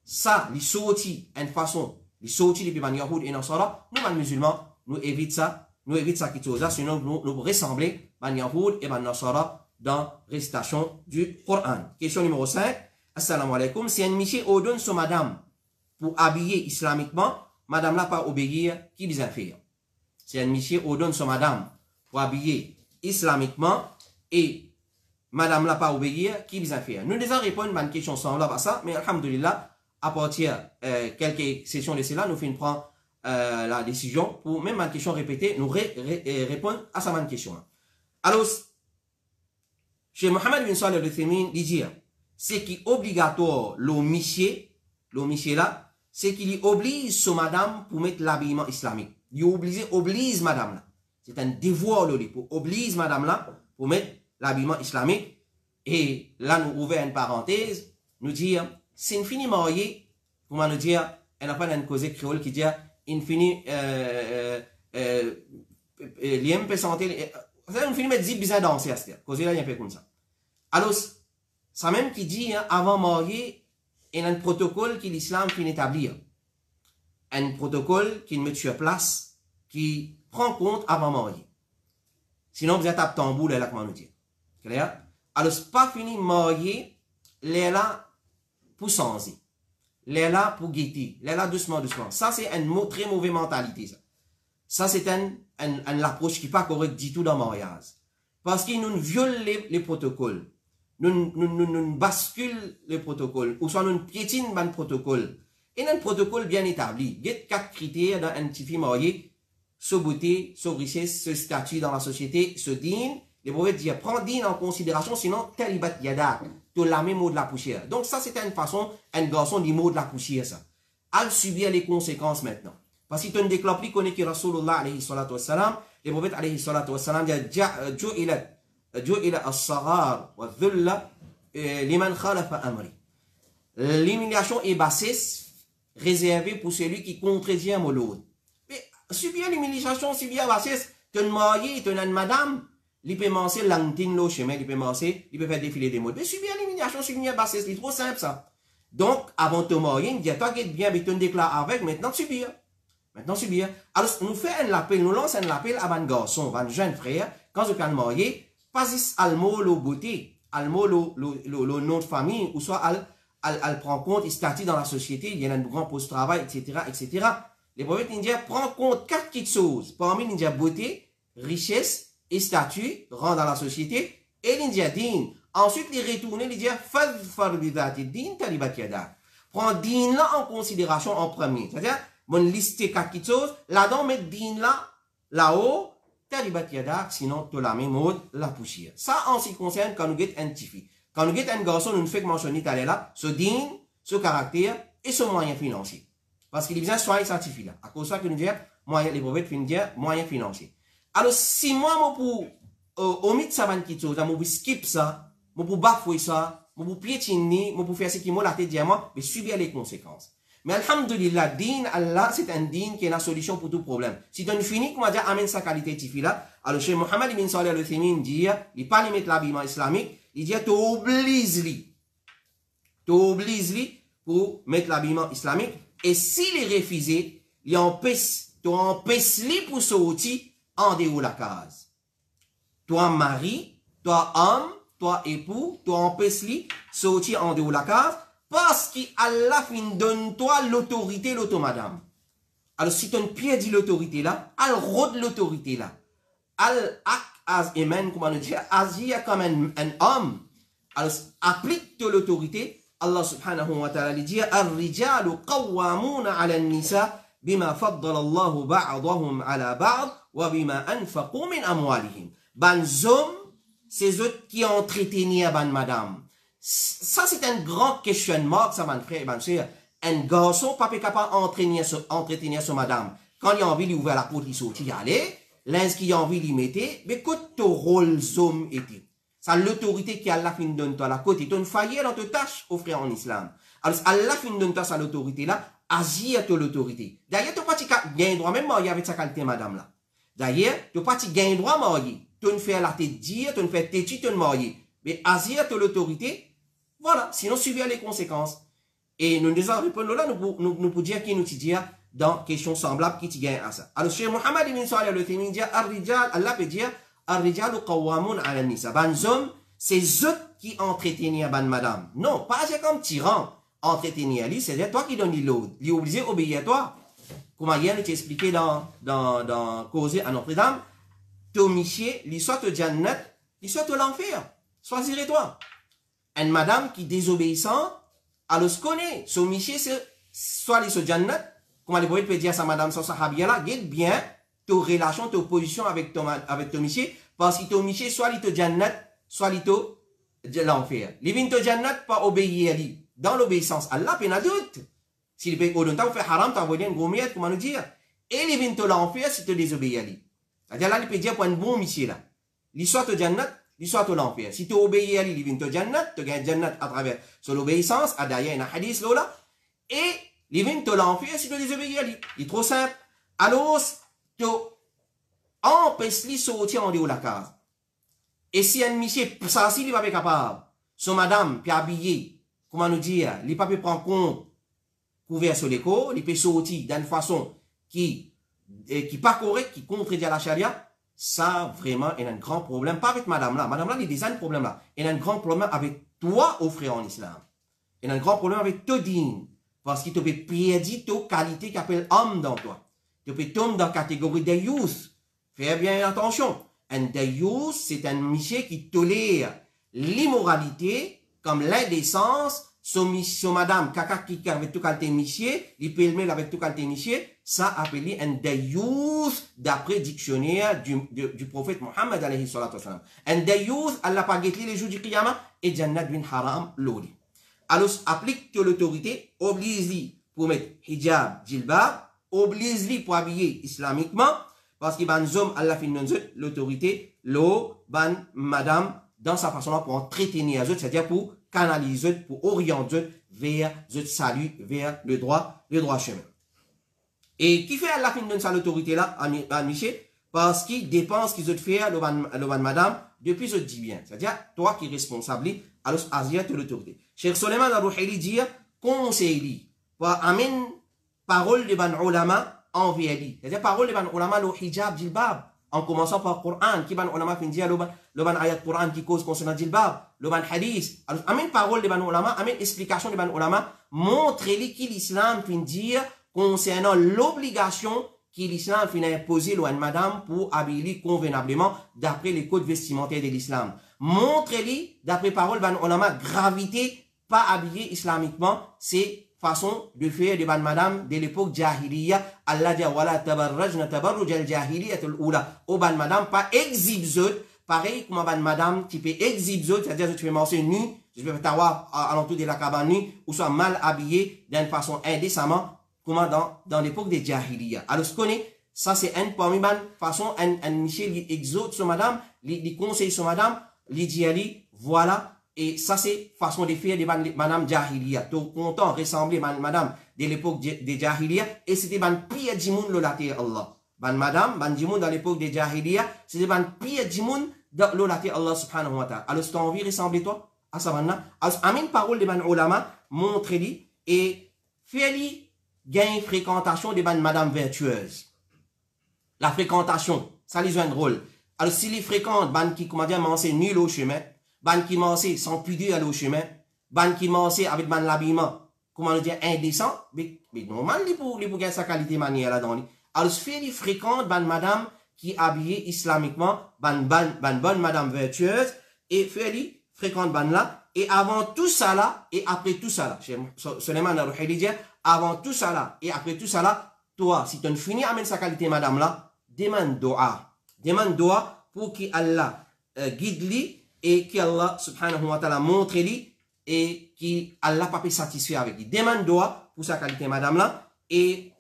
ça, les sorties, une façon, les sorties des Ban Yahoud et Nasara, nous, les musulmans, nous évitons ça qui chose là, sinon nous ressemblons Ban Yahoud et Ban Nasara dans la récitation du Coran. Question numéro 5. Assalamu alaikum. Si un monsieur ordonne son madame pour habiller islamiquement, madame n'a pas obéir, qui les a fait? Si un monsieur ordonne son madame pour habiller islamiquement et madame n'a pas obéir, qui les a fait? Nous déjà répondre à une question semblable à ça, mais alhamdulillah, à partir quelques sessions de cela, nous finissons la décision pour même une question répétée, nous répondre à sa même question. Alors, chez Mohamed bin Salih al-Uthaymin, il dit, c'est qui est obligatoire, le monsieur là, c'est qu'il oblige son madame pour mettre l'habillement islamique. Il oblige madame là. C'est un devoir pour obliger madame là pour mettre l'habillement islamique. Et là, nous ouvrons une parenthèse, nous dire, c'est une fini mariée, comment nous dire, elle n'a pas une cause créole qui dit, une fini, l'IM peut sentir, c'est une fini, mais dit, bizarre danser, c'est-à-dire, cause là, il y a un peu comme ça. Alors, ça même qui dit, hein, avant marié, il y a un protocole que l'islam finit établir. Un protocole qui met sur place, qui prend compte avant marié. Sinon, vous êtes à tambour, là, comment nous dire. Clair? Alors, c'est pas fini marié, les là pour senser. Les là pour guetter. Les là doucement, doucement. Ça, c'est une très mauvaise mentalité, ça. Ça, c'est une approche qui n'est pas correcte du tout dans le mariage. Parce qu'ils nous violent les protocoles. Nous basculent les protocoles. Ou soit nous piétinent le protocole. Et un protocole bien établi. Il y a 4 critères dans un petit fille marié. Ce beauté, ce richesse, ce statut dans la société, ce digne. Les prophètes disent, prends digne en considération, sinon, talibat yadak, tu l'as même mot de la poussière. Donc ça, c'était une façon, un garçon dit mot de la poussière, ça. À subir les conséquences maintenant. Parce qu'il te déclare plus qu'on est que Rasulullah alayhi salatu wassalam, les prophètes alayhi salatu wassalam disent, ju'ila as-saghar wa dhulla liman khalafa amri. L'humiliation et bassesse réservée pour celui qui contredit un mot. Mais subir l'humiliation, subir la bassesse, tu es marié, tu es une madame, il peut manger l'antine, le chemin, il peut manger, il peut faire défiler des mots. Mais subir l'humiliation, subir la bassesse, c'est trop simple ça. Donc, avant de te marier, il dit, toi qui es bien, mais tu te déclares avec, maintenant subir. Maintenant subir. Alors, nous faisons un appel, nous lançons un appel à un garçon, à un jeune frère, quand je suis marié, pas al mot le beauté, al mot le nom de famille, ou soit elle prend compte, il statue dans la société, il y a un grand poste de travail, etc., etc. Les prophètes indiens prennent compte 4 petites choses. Parmi l'india beauté, richesse et statut, rang dans la société, et l'india din. Ensuite, les retourner, l'india fadfar bidati din talibat yadak. Prends din là en considération en premier. C'est-à-dire, mon liste 4 petites choses, là-dedans, mettre din là-haut, talibat yadak, sinon, tu la même mode, la poussière. Ça, en ce qui concerne, quand nous guettons un petit fille. Quand nous guettons un garçon, nous ne faisons que mentionner tout à l'heure, ce din, ce caractère et ce moyen financier. Parce qu'il y a besoin de soins scientifiques là. À cause de ça que nous disons, les prophètes finissent dire moyens financiers. Alors, si moi, je peux omettre ça, je peux skip ça, je peux bafouer ça, je peux piétiner, je peux faire ce qui m'a la tête diamant, mais subir les conséquences. Mais alhamdulillah, din Allah, c'est un din qui est la solution pour tout problème. Si tu finis, comment dire, amène sa qualité de tifi là, alors chez Mohammed ibn Salih al-Uthaymin dit, il ne pas lui mettre l'habillement islamique, il dit, tu obliges lui pour mettre l'habillement islamique, et s'il est refusé, il empêche lui pour sortir en dehors de la case. Toi mari, toi homme, toi époux, toi empêche lui sortir en dehors de la case, parce qu'Allah fin donne toi l'autorité, l'automadame. Alors si tu as une pied dit l'autorité là, elle rôde l'autorité là. Elle as amen, comment on dit, agit comme un homme. Alors applique l'autorité. Allah subhanahu wa ta'ala dit Ar-rijalu qawwamuna 'ala an-nisa bima faddala Allahu ba'dahum 'ala ba'd wa bima anfaqu min amwalihim. Ban hommes, c'est eux qui ont entretenu ban madame. Ça c'est un grand questionnement, ça mon frère et ma soeur. Un garçon pas capable d'entretenir ce madame. Quand il a envie d'ouvrir la porte, il sortit, il allait. L'un qui a envie d'y mettre, mais que ton rôle homme était. C'est l'autorité qui Allah fin donne toi la côté. Tu as une faillite dans tes tâches, au frère en islam. Alors Allah fin donne toi sa l'autorité là, agir à ton l'autorité. D'ailleurs, tu n'as pas gagné droit même marier avec sa qualité madame là. D'ailleurs, tu n'as pas gagné droit marier. Tu ne fais la tête dire, tu ne fais tête tu ne marier. Mais agir à ton l'autorité, voilà. Sinon, subir les conséquences. Et nous nous en répondons là, nous pouvons dire qui nous dit dans question semblable qui gagne à ça. Alors, chez Mohammed ibn Salih al-Uthaymin dit, Allah peut dire, Ar-rijalu qawwamun 'ala an-nisa. Ban hommes, c'est eux qui entretiennent ban madame. Non, pas comme tyran. Entretenir lui, c'est toi qui donnes l'ordre. Il est obligé d'obéir à toi. Comme hier, nous t'ai expliqué dans Causé à Notre-Dame, ton monsieur, il soit au jannat, il soit au l'enfer. Choisirez-toi. Une madame qui désobéissant, elle se connaît. Son monsieur, c'est soit il se jannat, comme les prophètes peuvent dire à sa madame, sa sahabia là, guette bien ta relation, ta position avec ton monsieur, parce que ton monsieur, soit il te jannat, soit il te l'enfer. Il vient te jannat, pas obéir à lui. Dans l'obéissance, Allah peut n'a doute. S'il peut au-delà, fait haram, t'as envoyé un gros miette, comment nous dire. Et il vient te l'enfer si tu désobéis à lui. C'est-à-dire là, il peut dire pour un bon monsieur là. L'histoire te jannat, l'histoire de l'enfer. Si tu obéis à lui, il vient te jannat, tu gagnes jannat à travers son obéissance, à d'ailleurs, un hadith là, et il vient te l'enfer si tu désobéis à lui. Il est trop simple. Alors, tu empêches lui sortir en dehors de la case. Et si un monsieur, ça, s'il n'est pas capable, son madame, puis habillé, comment nous dire, il n'est pas pu prendre compte, couvert sur l'écho, il peut sortir d'une façon qui pas correcte, qui contredit à la charia, ça, vraiment, il y a un grand problème. Pas avec madame là. Madame là, il y a des problèmes là. Il y a un grand problème avec toi, au frère en islam. Il y a un grand problème avec toi, din. Parce qu'il te peut perdre ta qualité qui appelle homme dans toi. Tu peux tomber dans la catégorie des youth. Fais bien attention. Un dayous, c'est un monsieur qui tolère l'immoralité comme l'indécence. Son madame, caca qui avec tout qualité monsieur, il peut le mettre avec tout qualité monsieur, ça appelé un dayous d'après dictionnaire du prophète Mohammed alayhi salatu wasalam. Un dayous, Allah pas guetteli les jours du qiyamah et jannat bin haram l'oli. Alors, applique que l'autorité, oblige-lui pour mettre hijab, jilbab, oblige-lui pour habiller islamiquement, parce qu'il ban homme, Allah fin l'autorité, l'eau, ban madame, dans sa façon-là pour entretenir les autres, c'est-à-dire pour canaliser, pour orienter vers le salut, vers le droit chemin. Et qui fait Allah fin donne sa l'autorité-là, à Michel, parce qu'il dépense qu'ils ont fait, le ban madame, depuis ce dit bien. C'est-à-dire, toi qui es responsable, alors, Asia, tu l'autorité. Cheikh Soleiman al-Ruhaili dit, conseille-lui, pour amener parole de ban ulama envers lui. C'est-à-dire, parole de ban ulama, le hijab, jilbab, en commençant par le Coran, qui ban ulama fin dire, le ban ayat Coran qui cause concernant jilbab, le ban hadith. Alors, amène parole de ban ulama, amène explication de ban ulama, montre-lui qui l'islam fin dire concernant l'obligation qui l'islam fin imposer loin madame pour habiller convenablement d'après les codes vestimentaires de l'islam. Montre-lui, d'après parole ban ulama, gravité, pas habillé islamiquement, c'est façon de faire de ban madame de l'époque jahiliya. Allah dit wala tabarrajna tabarruj al jahiliya al ula. Au ban madame pas exhibe pareil comme ban madame qui peut exhibe c'est-à-dire que tu peux marcher nu, je peux t'avoir à l'entour de la cabane nu ou soit mal habillé d'une façon indécemment comme dans l'époque des jahiliya. Alors ce qu'on est, ça c'est un parmi ban façon un Michel qui exhorte sur madame, il conseille sur madame, il dit ali voilà. Et ça, c'est façon de faire de madame Jahiliya. Tout content ressembler madame de l'époque des Jahiliya. Et c'était ban pire du monde le laté Allah. Ban madame, ban du monde dans l'époque des Jahiliya, c'était ban pire du monde dans le laté Allah subhanahu wa ta'ala. Alors, si tu as envie de ressembler toi à ça maintenant, alors, amène parole de ban ulama, montre-lui et fais-lui gagner fréquentation de ban madame vertueuse. La fréquentation, ça lui joue un rôle. Alors, s'il est fréquente, ban qui, comment dire, m'enseigne nul au chemin, ban qui mancé sans pudeur aller au chemin, ban qui mancé avec ban l'habillement, comment le dire, indécent, mais normal, il pour gagner sa qualité manière là dans lui. Alors, fait les fréquentes, ban madame qui habillée islamiquement, ban bonne madame vertueuse, et fait les fréquentes ban là, et avant tout ça là, et après tout ça là, Suleiman al-Ruhaili dit, avant tout ça là, et après tout ça là, toi, si tu ne finis à mettre sa qualité madame là, demande doa pour qu'Allah guide lui, et qu'Allah subhanahu wa ta'ala montre lui et qu'Allah pas peut satisfaire avec lui. Demande doa pour sa qualité madame là et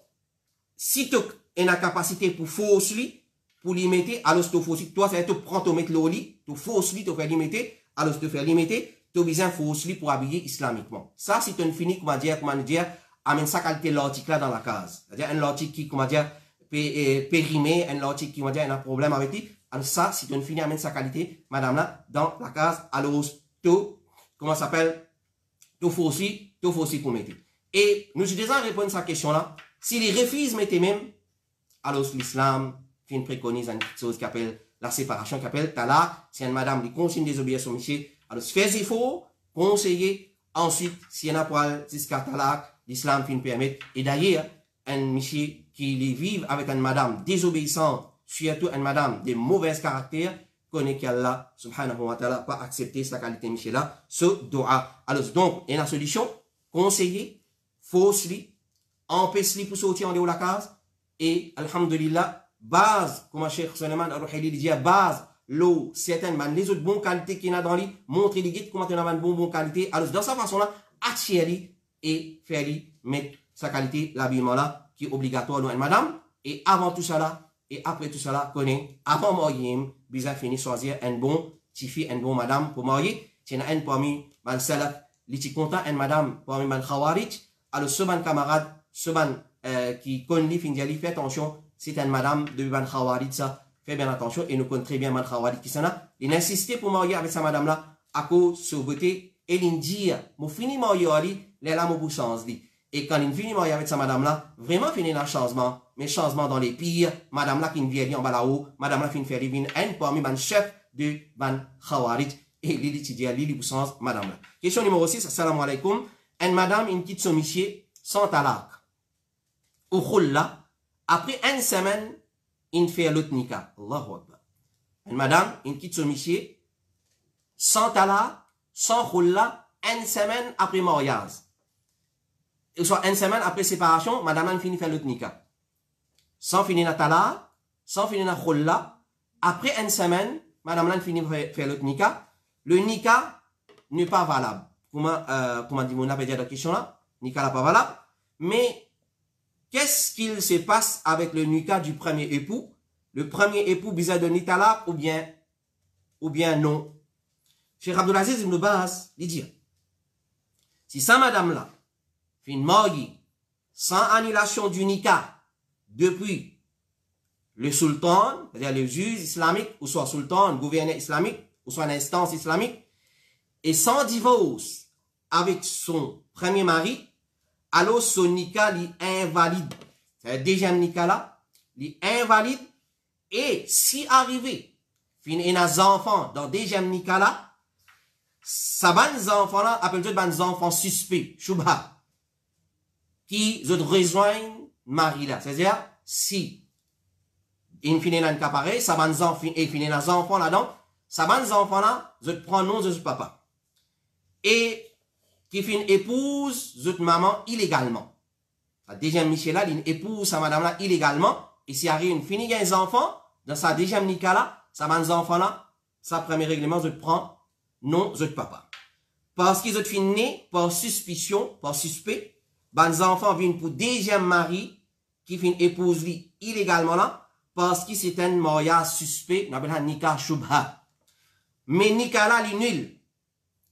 si tu as la capacité pour force lui, pour limiter, alors tu force toi c'est tu prends ton mettre l'eau tu force lui, tu fais limiter, alors tu fais limiter, tu as besoin force lui pour habiller islamiquement. Ça c'est une fini comment dire amène sa qualité l'article là dans la case. C'est-à-dire un article qui comment dire périmé, un article qui comment dire un problème avec lui. Alors ça, si tu ne finis amène sa qualité, madame là, dans la case, alors tout, comment ça s'appelle, tout faut aussi pour mettre. Et nous, j'ai déjà répondu à cette question-là. Si les refuse mettez même, alors l'islam, fin préconise une chose qui appelle la séparation, qui appelle talaq, c'est une madame qui consigne des obéissances au monsieur, alors fais effort, conseiller, ensuite, s'il y en a pour jusqu'à talaq, l'islam fin permet, et d'ailleurs, un monsieur qui vit avec une madame désobéissante, surtout une madame de mauvais caractère, connaît qu'Allah, subhanahu wa ta'ala, pas accepter sa qualité, monsieur là, ce doa. Alors, donc, il y a une solution, conseiller, force-lui, empêche-lui pour sortir en dehors de la case, et, alhamdulillah, base, comme Cheikh Suleiman al-Ruhaili dit, base, l'eau, certaines, les autres bonnes qualités qu'il y a dans lui, montre-lui guide comment tu as une bonne qualité. Alors, dans sa façon-là, attire-lui et faire-lui mettre sa qualité, l'habillement là, qui est obligatoire, madame, et avant tout ça là, et après tout cela, connaît, avant Moyim, bizarre fini choisir un bon tu fais une bonne madame pour marier, tu as une parmi ban salaf, li tu content une madame parmi ban khawarij, alors ce ban camarade, ce ban qui connaît fin d'y fait attention, c'est une madame de ban khawarij ça, fais bien attention et nous connaît très bien ban khawarij qui s'en a, il insistait pour marier avec sa madame là, à cause de sa beauté, et il dit, mon fini marier ali, les là mon chance dit. Et quand il finit marier avec sa madame là, vraiment finit un changement, mais changement dans les pires, madame là qui vient en bas là-haut, madame là qui fait revient un parmi ban chef de ban khawarij, et Lili dit Lili Boussans, madame là. Question numéro 6, assalamu alaikum. Une madame, une petite sommicier, sans talaq. Ou khulla, après une semaine, il fait l'autre nika. Allahu Akbar. Une madame, une petite sommicier, sans talaq, sans khulla, une semaine après mariage. Soit une semaine après séparation, madame finit faire l'autre nika. Sans finir la talaq, sans finir la khulla, après une semaine, madame finit faire l'autre nika. Le nika n'est pas valable. Comment dit mon appel de la question là? Nika n'est pas valable. Mais qu'est-ce qu'il se passe avec le nika du premier époux? Le premier époux bizarre de nitala ou bien non? Cheikh Abdulaziz Ibn Baz dit dire, si sa madame là fait une mariée sans annulation du nika depuis le sultan, c'est-à-dire le juge islamique, ou soit sultan, gouverneur islamique, ou soit une instance islamique, et sans divorce avec son premier mari, alors son nika est invalide. C'est le deuxième nika là, il est invalide, et si arrivé, fin et des enfants dans le deuxième nika là, ça ban enfants là, appelle-t-on ban enfants suspects, shubha, qui rejoignent mari là. C'est-à-dire, si il finit dans un cas pareil, ça ban enfants et finit des enfants là-dedans, ça ban enfants là, je prends nom de ce papa. Et qui fait une épouse, votre maman illégalement. La deuxième Michel là, il épouse sa madame là illégalement. Et si arrive une fini des enfants, dans sa deuxième nika là, ça ban enfants là, sa premier règlement, je prends nom de papa. Parce qu'ils ont fini par suspicion, par suspect, ban enfants viennent pour deuxième mari, qui fait une épouse lui illégalement là, parce que c'est un mariage suspect, on appelle ça nika shubha. Mais nika là, il est nul.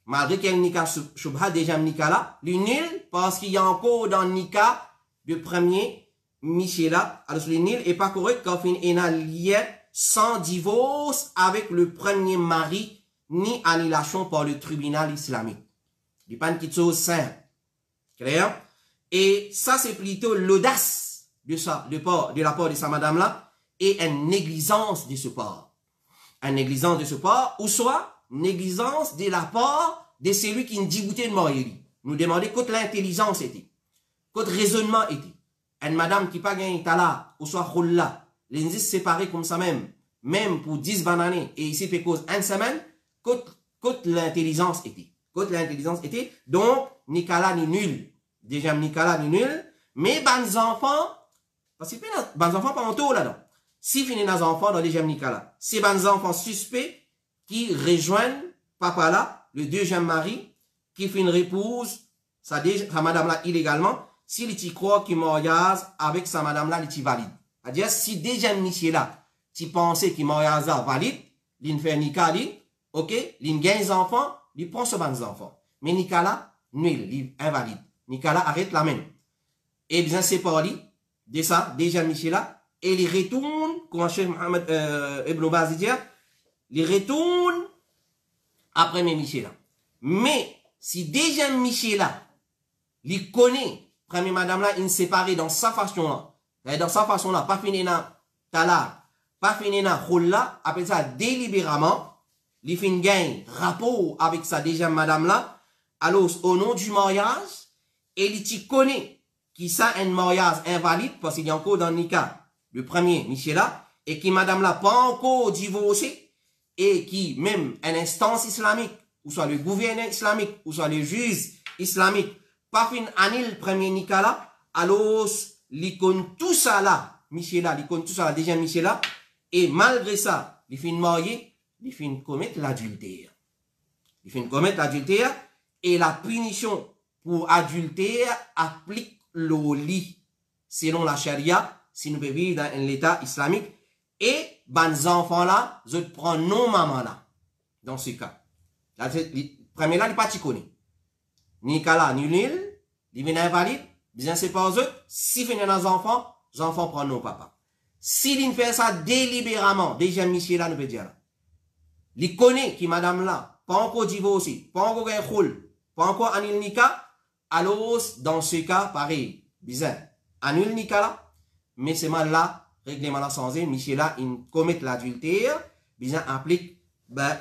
Malgré qu'il y a un nika shubha, déjà nika là, il est nul parce qu'il y a encore dans le nika le premier Michel là, alors il est nul et pas correct quand il a lié sans divorce avec le premier mari, ni annulation par le tribunal islamique. Il n'y a pas une petite chose simple. Clair? Et ça, c'est plutôt l'audace de ça, de la part de sa madame là, et une négligence de ce part. Une négligence de ce part, ou soit négligence de la part de celui qui nous dit de marier. Nous demandons quand l'intelligence était, quand le raisonnement était. Une madame qui n'a pas gagné tala, ou soit khulla, les indices séparés comme ça même pour 10 bananes, et ici fait cause une semaine, quand l'intelligence était. Quand l'intelligence était, donc, Nicolas ni nul. Déjà, Nicolas ni nul, mais les enfants, parce que les enfants pas en tout là-dedans. Si finit les enfants dans les deuxième Nicolas, c'est les enfants suspects qui rejoignent papa là, le deuxième mari, qui fait une épouse, sa madame là illégalement, s'il y croit qu'il mariage avec sa madame là, il est valide. C'est-à-dire, si déjà monsieur là, tu pensais qu'il mariage là valide, il fait Nika, ok, il gagne des enfants, il prend ce banc enfants. Mais Nika là, nul, il est invalide. Nika là, arrête la main. Et bien, c'est pas lui, de ça, déjà monsieur là, et il retourne, comme Cheikh Mohamed Ibn Baz dit, il retourne après mes Michel là. Mais, si déjà Michel là, il connaît, premier madame là, il séparé dans sa façon là, dans sa façon là, pas fini dans tala, pas fini dans khulla, appelle ça délibérément, il fait une gain, rapport avec sa déjà madame là, alors au nom du mariage, et il connaît qui ça un mariage invalide, parce qu'il y a encore dans le nika, le premier Michel là, et qui madame là pas encore divorcé, et qui même une instance islamique, ou soit le gouverneur islamique, ou soit le juge islamique, pas fin annule premier nika là, alors il connaît tout ça là, Michel là, il connaît tout ça là, déjà Michel là, et malgré ça, il fait marié, il fait commettre l'adultère. Il fait commettre l'adultère, et la punition pour adultère applique le lit, selon la charia, si nous vivons dans un état islamique, et les enfants là, je prends non maman là. dans ce cas. Premier là, il pas connaît. Ni kala, ni nul, il vient invalide, bien c'est pas aux autres. Si il vient dans enfants, les enfants prennent nos papa. S'il fait ça délibérément, déjà monsieur là, nous peut dire là. Il connaît qui madame là, pas encore divorcé, pas encore un rôle, pas encore annulé nika, alors dans ce cas, pareil, bizarre, annule nika là, mais c'est mal là, règlement là sans monsieur là, il commet l'adultère, bizarre applique,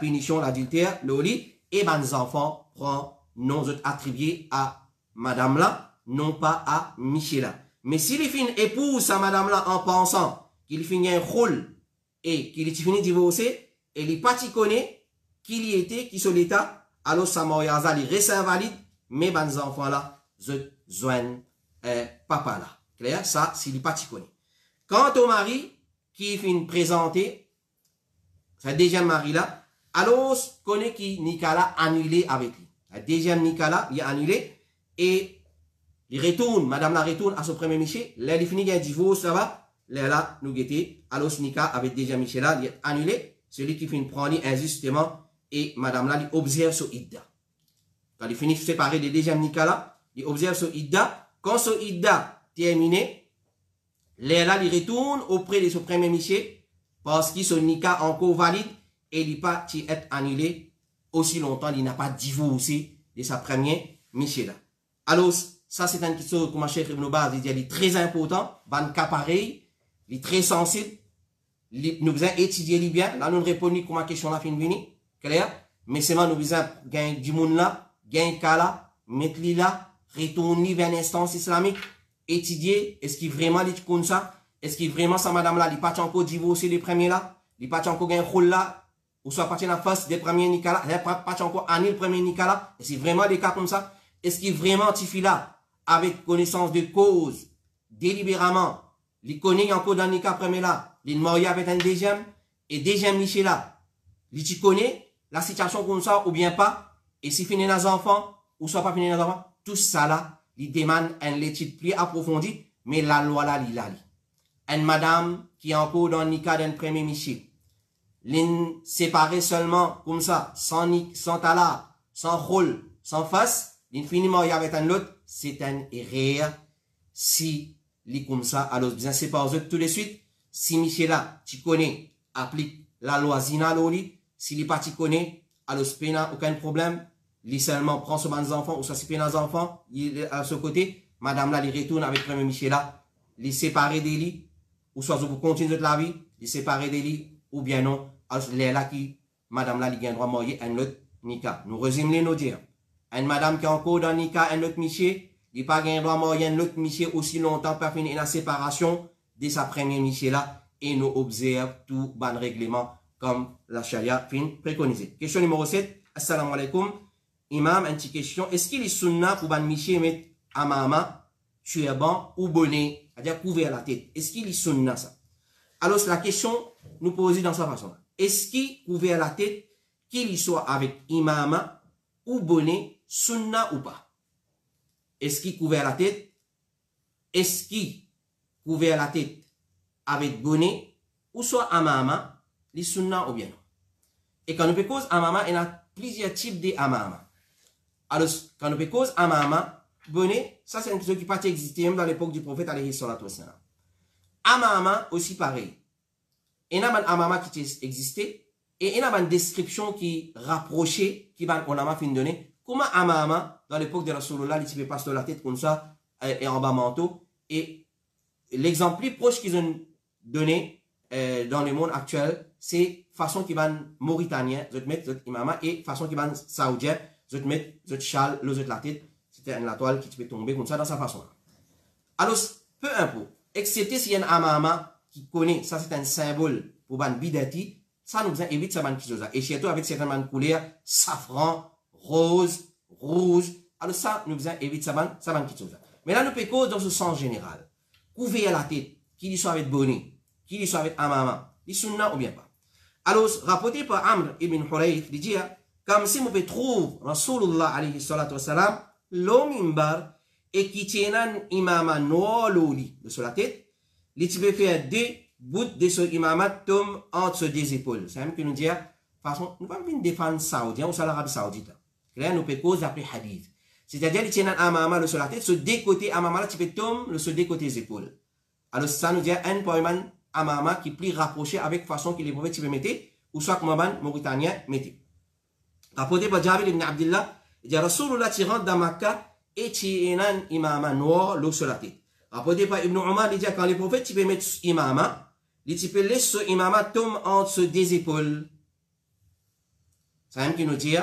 punition l'adultère, le lit, et les enfants prennent nos autres attribués à madame là, non pas à monsieur là. Mais s'il finit épouse à madame là en pensant qu'il finit un rôle et qu'il finit divorcé, et il pas connaît qu'il y était, qui sont l'état, alors sa mariage il reste invalide, mais les enfants là, je joignent papa là. Clair? Ça, s'il pas connaît. Quant au mari qui finit présenter, ce deuxième mari là, alors connaît qui Nicolas annulé avec lui. Le deuxième Nicolas, il a annulé et il retourne, madame la retourne à son premier Michel, là il finit un divorce là-bas, là nous guettons, alors Nika avec déjà Michel là, il a annulé. Celui qui finit prendre injustement et madame là, il observe son idda. Quand il finit séparé de deuxième Nicolas, il observe son idda. Quand son idda terminé, là, il retourne auprès de son premier Michel parce que son Nika encore valide et il n'a pas été annulé aussi longtemps, il n'a pas divorcé de sa première Michel là. Alors, ça c'est une question que ma chère Ibn Baz dit, il est très important, ban cas pareil, il est très sensible. Nous devons étudier les bien. Là, nous répondons comment la question là fin venir. Clair? Mais c'est moi, nous devons gagner du monde là, gagner cas là, mettre les là, retourner vers l'instance islamique, étudier, est-ce qu'il vraiment dit comme ça? Est-ce qu'il vraiment ça, madame là, il pas encore divorcé les premiers là? Il pas encore gagné un rôle là? Ou soit parti dans la face des premiers Nicolas? Il pas encore annulé le premier Nicolas? Est-ce qu'il vraiment des cas comme ça? Est-ce qu'il vraiment tifi là, avec connaissance de cause, délibérément, il connaît encore dans le cas premier là? Il est marié avec un deuxième, et deuxième Michel là, il connaît la situation comme ça, ou bien pas, et si finit dans les enfants, ou soit pas finit dans les enfants, tout ça là, il demande une étude plus approfondie, mais la loi là, il a li. Une madame qui est encore dans le cas d'un premier Michel, l'in séparé seulement comme ça, sans talard, sans rôle, sans face, l'in finit marié avec un autre, c'est un erreur. Si l'est comme ça, alors bien c'est pas aux autres tout de suite. Si Michel là, tu connais, applique la loi Zina Loli. Si les pas tu connais, alors c'est pas aucun problème. Il seulement prend ce banc enfants ou ça c'est pas enfants, il est à ce côté. Madame là, il retourne avec premier Michel là, il séparé des lits, ou soit vous continuez de la vie, il séparé des lits, ou bien non. Alors les là qui, madame là, il a un droit de marier un autre Nika. Nous résumons nos dire. Une madame qui est encore dans Nika, un autre Michel, il n'a pas un droit de marier un autre Michel aussi longtemps pour finir la séparation de sa première Michel là, et nous observons tout ban règlement comme la charia fin préconisée. Question numéro 7. Assalamu alaikum. Imam, une petite question. Est-ce qu'il est sunna pour ban Michel mettre amama, turban ou bonnet, c'est-à-dire couvrir la tête? Est-ce qu'il est sunna ça? Alors, la question nous pose dans sa façon. Est-ce qu'il couvert la tête, qu'il y soit avec imama ou bonnet, sunna ou pas? Est-ce qu'il couvert la tête? Est-ce qu'il couvert la tête avec bonnet ou soit amama, les sunna ou bien non? Et quand on peut cause amama, il y a plusieurs types de amama. Alors, quand on peut cause amama, bonnet, ça c'est une chose qui peut exister même dans l'époque du prophète alayhi salatu wassalam. Amama aussi pareil. Il y a un amama qui existait et il y a une description qui rapprochait, qui va on a fin donné. Comment amama, dans l'époque de Rasulullah, il ne passe sur la tête comme ça et en bas manteau. Et l'exemple plus proche qu'ils ont donné dans le monde actuel, c'est façon qui va mauritanien, je te mets imama, et façon qui va saoudien, je te mets je châle, je te la tête. C'était la toile qui peut tomber comme ça dans sa façon. Alors, peu importe, excepté s'il y a un amama qui connaît, ça c'est un symbole pour ban bidati, ça nous évite ça ban kizosa. Et surtout avec certaines couleurs, safran, rose, rouge, alors ça nous évite ça ban kizosa. Mais là, nous pécons dans ce sens général. Couvrir la tête, qu'il y soit avec bonnet, qu'il y soit avec amama, les sunna ou bien pas. Alors, rapporté par Amr ibn Hurayth, il dit, comme si nous pouvons trouver Rasulullah alayhi salatu wassalam, l'omimbar, et qui tiennent imama noir loli de sur la tête, il peut faire deux bouts de ce imama tombe entre ses deux épaules. C'est même que nous dit, façon, nous ne pouvons pas défendre Saoudien ou ça l'Arabie Saoudite. Là, nous pouvons cause d'après hadith. C'est-à-dire, il tient un amama sur la tête, ce décoté amama là, tu peux tomber, le ce décoté les épaules. Alors, ça nous dit un poiman amama qui plie rapproché avec façon qu'il est mauvais, tu peux mettre, ou soit comme un Mauritanien, mettez. Rapporté par Jabir ibn Abdullah, il dit Rasulullah qui rentre dans Makkah et qui est un imama noir, l'eau sur la tête. Rapporté par Ibn Omar, il dit quand les prophètes, tu peux mettre imama, tu peux laisser ce imama tomber entre des épaules. C'est même qui nous dit,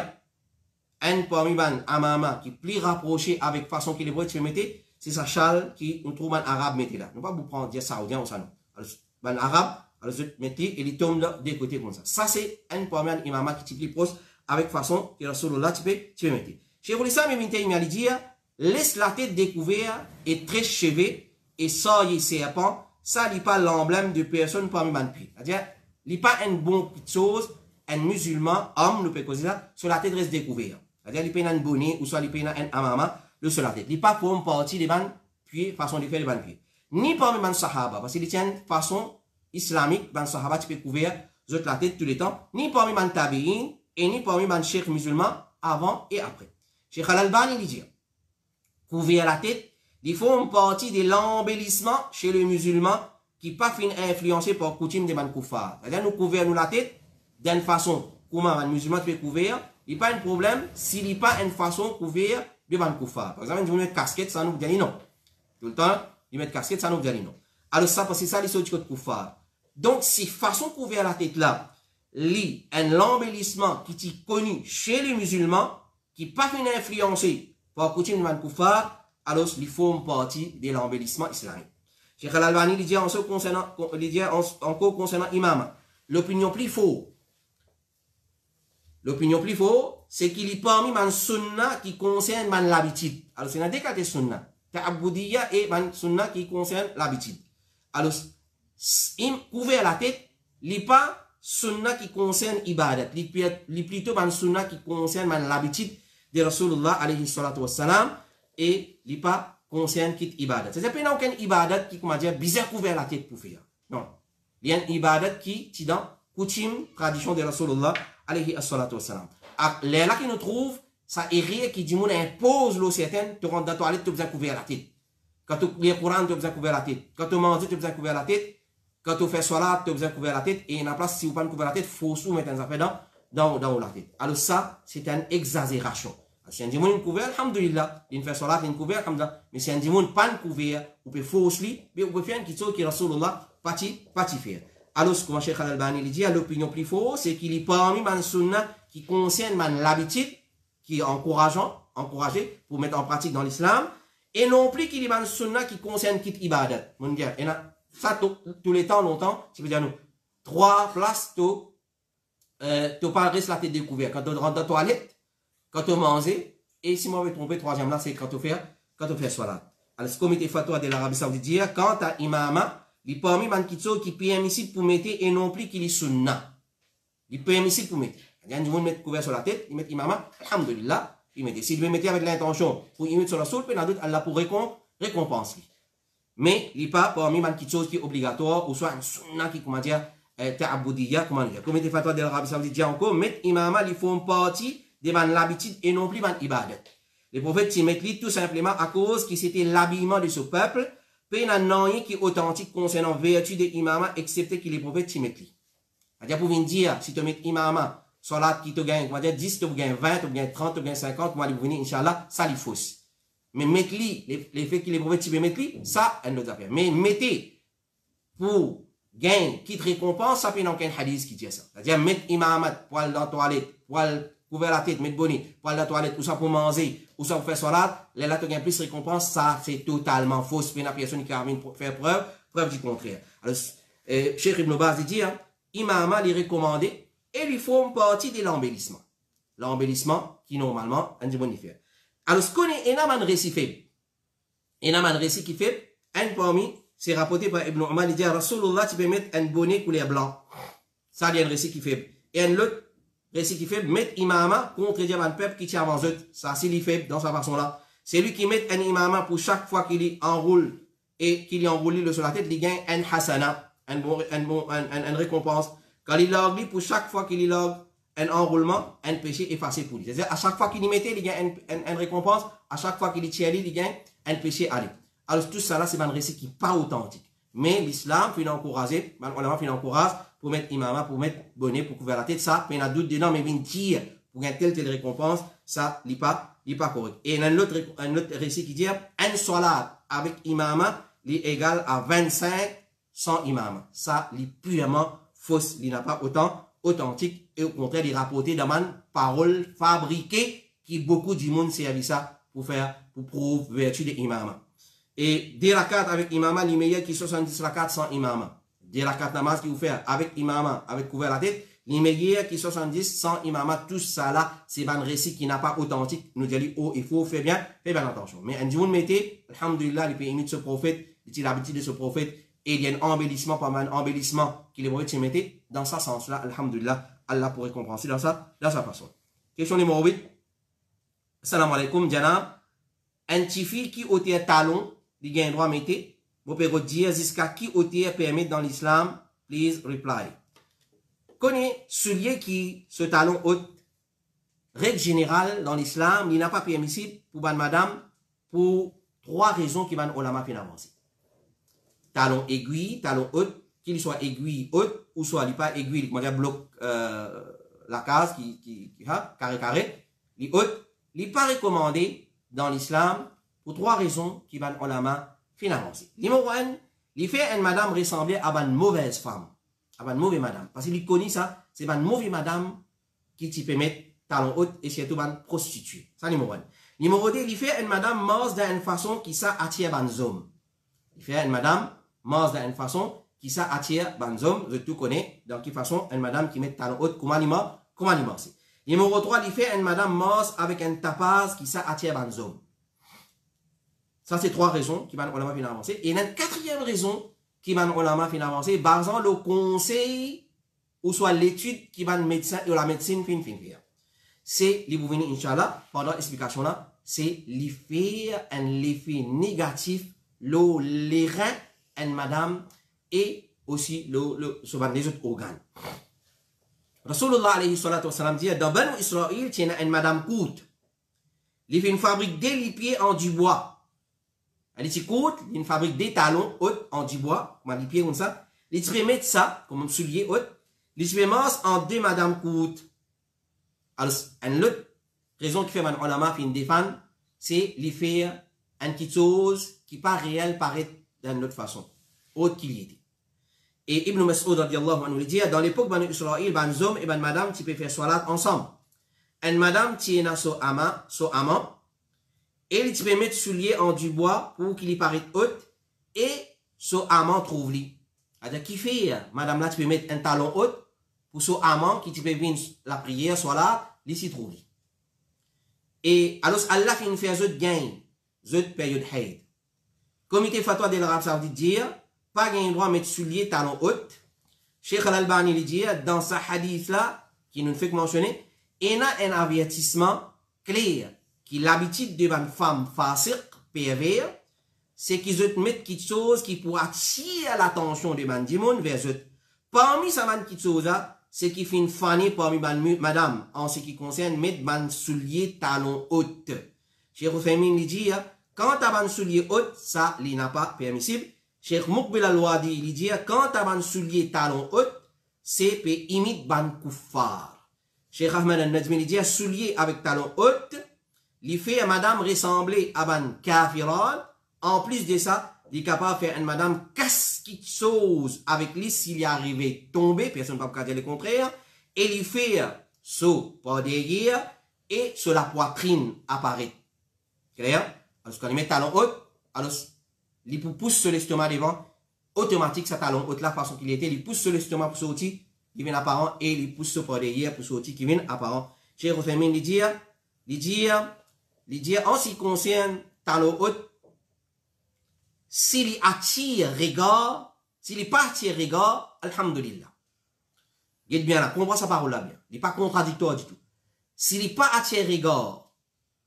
un parmi ban amama qui plie rapproché avec façon qu'il est mauvais, tu peux mettre, c'est sa châle qui nous trouve en arabe, mettez là. Nous ne pouvons pas vous prendre dire saoudien ou ça non. Alors, ban arabe, alors vous mettez et il tombe des côtés comme ça. Ça, c'est un parmi ban imama qui plie proche avec façon que Rasulullah tu peux mettre. Chez vous, l'Islam il dit, laisse la tête découverte et très cheveux et ça y est serpent, ça n'est pas l'emblème de personne parmi les pieds. C'est-à-dire, il n'est pas une bonne chose, un musulman, homme, nous peut causer ça, sur la tête reste découverte. C'est-à-dire, il peut un bonnet ou soit il peut un amama, le sur la tête. Il n'est pas pour une partie des ban pieds, façon de faire les ban pieds. Ni parmi les sahaba, parce qu'il tient façon islamique, ban sahaba, tu peux couvrir la tête tous les temps, ni parmi les tabi'in, et ni parmi les chefs musulmans avant et après. Cheikh Al-Albani il dit, couvrir la tête, il faut une partie de l'embellissement chez les musulmans qui pas fin influencé par coutume des koufars. C'est-à-dire, nous couvrir nous la tête d'une façon, comment un musulman peut couvrir, il n'y a pas un problème s'il n'y a pas une façon de couvrir de koufars. Par exemple, ils mettent casquette, ça nous dit non. Tout le temps, ils mettent casquette, ça nous dit non. Alors ça, parce que ça, ils sont du côté koufars. Donc, si façon de couvrir la tête là, l'embellissement qui est connu chez les musulmans, qui pas fin influencé par coutume de koufars, alors il faut une partie de l'embellissement islamique. Cheikh Al-Albani dit encore concernant imam, l'opinion plus faux. L'opinion plus faux, c'est qu'il y a parmi man sunna qui concerne man l'habitude. Alors c'est dans deux cas de sunna. Ta'abudiyya et man sunna qui concerne l'habitude. Alors, couvrir la tête, il n'y a pas sunna qui concerne ibadat. Il y a plutôt man sunna qui concerne man l'habitude de Rasulullah alayhi salatu wassalam. Et il pas concerne quitte ibadat. C'est-à-dire qu'il n'y a aucun ibadat qui, comment dire, bizarre couvert la tête pour faire. Non. Il y a une ibadat qui est dans coutume, tradition de Rasulullah, alayhi salatu wassalam. Les là qui nous trouvent, ça est rien qui dit, on impose l'eau certaine, tu rentres dans la toilette, tu as besoin de couvrir la tête. Quand tu lis le Coran, tu as besoin de couvrir la tête. Quand tu manges, tu as besoin de couvrir la tête. Quand tu fais salat, tu as besoin de couvrir la tête. Et il y a place, si vous ne pouvez pas couvrir la tête, il faut sous mettre un affaire dans la tête. Alors ça, c'est une exagération. Si un dimanche couvert, alhamdulillah, il fait salat, il couvert, alhamdulillah. Mais si un dimanche pas couvert, vous pouvez fausser, mais vous pouvez faire une question qui Rasulullah pas faire. Alors, comme Cheikh Al-Albani dit, l'opinion plus fausse, c'est qu'il y a parmi les sunna qui concerne l'habitude, qui est encouragé pour mettre en pratique dans l'islam, et non plus qu'il y a des sunna qui concerne kit ibadat. Et ça, tous les temps, longtemps, ça veut dire nous, 3 places, tu pas reste la tête découverte. Quand tu rentres dans la toilette, quand tu manges, et si moi je me trompe, troisième là, c'est quand tu fais salat. Alors, ce comité fatwa de l'Arabie Saoudite dit, quand tu as imama, il permet qui permissible pour mettre et non plus qu'il est sunna. Il permissible pour mettre. Il y a des gens qui mettent couvert sur la tête, ils mettent imama, alhamdulillah, ils mettent. S'ils veulent mettre avec l'intention pour y mettre sur la soul, puis Allah pour récompenser. Mais il n'est pas parmi les choses qui est obligatoire, ou soit un sunna qui, comment dire, ta'abudiyya, comment dire. Le comité fatwa de l'Arabie Saoudite dit encore, mettre imama, il faut une partie de l'habitude et non plus de l'ibadat. Les prophètes s'y mettent tout simplement à cause que c'était l'habillement de ce peuple, puis il n'y a rien qui est authentique concernant vertu de imama, excepté que les prophètes s'y mettent. C'est-à-dire, pour venir dire, si tu mets imama, salat qui te gagne, on va dire 10, tu gagnes 20, tu gagnes 30, tu gagnes 50, moi, vous venir, Inch'Allah, ça, il faut. Mais mettre les faits que les prophètes s'y mettent, ça, elle nous a fait. Mais mettez, pour gagner, qui te récompense, ça, puis il n'y a aucun hadith qui dit ça. C'est-à-dire, mettre imama, pour aller dans la toilette, pour aller couvrir la tête, mettre bonnet, pour aller dans la toilette, ou ça pour manger, ou ça pour faire salat, là, tu gagnes plus de récompense, ça, c'est totalement faux. C'est une personne qui a envie de faire preuve du contraire. Alors, Cheikh Ibn Baz dit, imama, il est recommandé, et il faut une partie de l'embellissement. L'embellissement, qui normalement, un bon faire. Alors, ce qu'on est, un récit fait. Un récit qui fait, un parmi, c'est rapporté par Ibn Omar, il dit, Rasulullah, tu peux mettre un bonnet couleur blanc. Ça, il y a un récit qui fait. Et un autre récit qui fait, mettre imama contre un peuple qui tient avant eux. Ça, c'est lui fait dans sa façon-là. C'est lui qui met un imama pour chaque fois qu'il enroule et qu'il enroule sur la tête, il gagne un hasana, une récompense. Quand il log, pour chaque fois qu'il log un enroulement, un péché effacé pour lui. C'est-à-dire, à chaque fois qu'il y mettait, il y a une récompense. À chaque fois qu'il y tient, il y a un péché à lui. Alors, tout ça là, c'est un récit qui n'est pas authentique. Mais l'islam, il encourage, pour mettre imama, pour mettre bonnet, pour couvrir la tête. Ça, il y a doute dedans, mais il tire pour une telle récompense. Ça, il n'est pas correct. Et il y a un autre récit qui dit, un salat avec imama, il est égal à 25 sans imama. Ça, il est purement fausse. Il n'a pas autant authentique. Et au contraire, il est rapporté dans une parole fabriquée qui beaucoup du monde servi ça pour prouver vertu de imama. Et des rakats avec imama, il est meilleur que 70 rakats sans imama. Des rakats namaz qui vous fait avec imama, avec couvert la tête, il est meilleur que 70 sans imama. Tout ça là, c'est un récit qui n'a pas authentique. Nous disons, oh, il faut faire bien attention. Mais un jour, mettez, alhamdulillah, il peut imiter ce prophète, il a l'habitude de ce prophète, et il y a un embellissement, pas mal embellissement qu'il est mauvais de mettre dans ce sens-là, alhamdulillah, Allah pourrait comprendre dans sa façon. Question numéro 8. Salam alaikum, Janab. Un tifi qui ôte talon, il y a un droit mettre. Vous pouvez dire jusqu'à qui ôte permet dans l'islam, please reply. Connais celui qui ce talon haute, règle générale dans l'islam, il n'a pas permissible pour madame pour 3 raisons qui vont ulama fin avancer. Talon aiguille, talon haute, qu'il soit aiguille haute ou soit il pas aiguille, comment dire bloc la case qui carré, il haute, il pas recommandé dans l'islam pour 3 raisons qui vont ulama fin avancer. Numéro 1, il fait une madame ressembler à une mauvaise femme. À une mauvaise madame. Parce qu'il connaît ça, c'est une mauvaise madame qui te permet talon haute et surtout une prostituée. Ça, numéro 1. Numéro 2, il fait une madame morte d'une façon qui ça attire les hommes. Il fait une madame morte d'une façon qui ça attire les hommes. Je tout connais. Dans quelle façon, une madame qui met talon haute, comment il mord. Numéro 3, il fait une madame morte avec un tapage qui ça attire les hommes. Ça, c'est 3 raisons qui vont bien avancer. Et une 4e raison qui va bien avancer, basant le conseil ou soit l'étude qui va médecin ou la médecine fin faire. C'est, vous venez, Inch'Allah, pendant l'explication là, c'est l'effet négatif, les reins, madame, et aussi les autres organes. Rasulullah alayhi salatu wassalam dit, dans Banu Israël, il y a une madame courte. Il fait une fabrique des pieds en du bois. Elle est courte, il fabrique des talons hautes en du bois, comme les pieds comme ça. Il peut mettre ça, comme un soulier haut. Il peut mettre en 2 madame courtes. Alors, une autre raison qui fait man ulama fin défendre, c'est lui faire une petite chose qui pas réelle paraît d'une autre façon, autre qu'il y était. Et Ibn Mas'ud radiallahu anhu dit, dans l'époque Banu Israël, ban homme et ban madame, tu peux faire salat ensemble. Une madame qui est so amant, et il peut mettre soulier en du bois pour qu'il y paraisse haute, et so amant trouve-lui. C'est-à-dire, qui fait, madame là, tu peux mettre un talon haut, pour so amant qui tu peux venir la prière, soit là, ici trouve. Et alors, Allah fait une faire zot gain, zot période haid. Comité fatwa de l'Arabie Saoudite dit, pas gain droit mettre soulier talon haut. Cheikh Al-Albani lui dit, dans sa hadith là, qui nous fait mentionner, il y a un avertissement clair, qui l'habitude de une femme fasiq, pervers, c'est qu'ils mettent quelque chose qui pourrait attirer l'attention de bandimon vers eux. Parmi ces petites choses-là, c'est qui fait une fanny parmi madame, en ce qui concerne mettre ban soulier talon haute. Cheikh Oufaymin lui dit, quand tu as ban soulier haute, ça, il n'a pas permissible. Cheikh Moukbil Al-Wadi, il dit, quand tu as ban soulier talon haute, c'est peut imiter ban kuffar. Cheikh Ahmed Al-Najmi, il dit, soulier avec talon haute, il fait à madame ressembler à ban kafiran. En plus de ça, il est capable de faire une madame casse quelque chose avec lui s'il est arrivé tomber, personne ne peut pas dire le contraire, et il fait saut par derrière et sur la poitrine apparaît. Clair? Alors, quand il met talon haut, alors, il pousse sur l'estomac devant, automatique, sa talon haut, la façon qu'il était, il pousse sur l'estomac pour sortir, il vient apparent, et il pousse sur par derrière pour sortir, qui vient apparent. Cheikh Oufaymin, il dit, en ce qui concerne talon haut, s'il attire regard, s'il n'est pas attire regard, alhamdulillah. Guette bien là, comprends sa parole là bien. Il n'est pas contradictoire du tout. S'il n'est pas attire regard,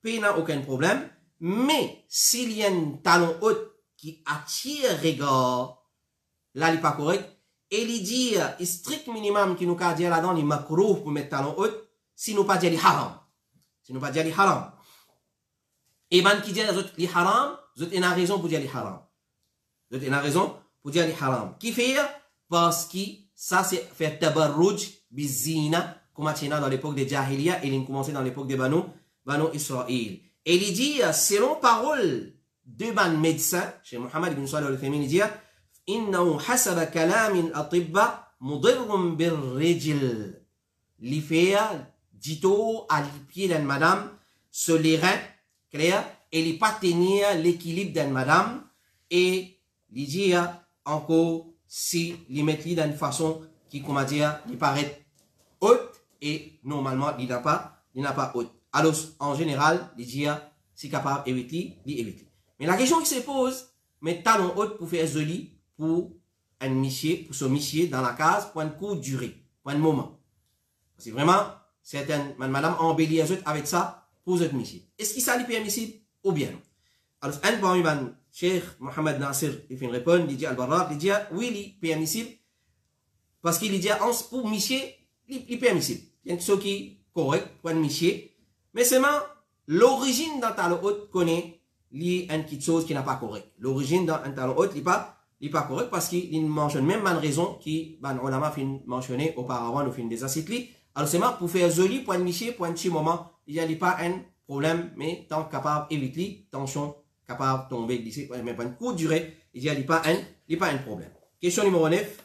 il n'y a aucun problème. Mais s'il y a un talon haut qui attire regard, là, il n'est pas correct. et il dit strict minimum qui nous a dit là-dedans les makrouh pour mettre talon haut si nous pas dire les haram si nous pas dire les haram et ben qui dit les haram vous avez une raison pour dire les haram vous avez une raison pour dire les haram qui fait parce que ça c'est faire tabarruj bizina comme dans l'époque des Jahiliya et il a commencé dans l'époque des Banu Israël et il dit selon parole de ban médecin chez Mohammed ibn Salih al-Uthaymeen il dit إنه حسب كلام الأطباء مضر بالرجل li fait dito à les pieds d'une madame sur les reins clair et il pas tenir l'équilibre d'une madame et il dit encore si il met d'une façon qui comment dire il paraît haute et normalement il n'a pas haute alors en général il dit si capable éviter il évite mais la question qui se pose mais talon haute pour faire joli pour un monsieur, pour ce monsieur dans la case, pour une courte durée, pour un moment. C'est vraiment, certaines, madame embellit avec ça, pour ce monsieur. Est-ce qu'il s'agit permissible ou bien non? Alors, un parmi les Cheikh Mohamed Nasir, il fait une réponse, il dit Al-Barrak, il dit oui, il est permissible, parce qu'il dit pour monsieur, il est permissible. Il y a quelque chose qui est correct pour un monsieur, mais seulement l'origine d'un talon haute connaît, il y a une petite chose qui n'est pas correcte. L'origine d'un talon haute, il n'est pas correct parce qu'il mentionne même une raison qui, on a mentionné auparavant, nous faisons des acides. Alors, c'est pour faire joli, pour un monsieur, pour un petit moment, il n'y a pas un problème, mais tant capable d'éviter, tension, capable de tomber, glisser, mais pas une courte durée, il n'y a pas un problème. Question numéro 9.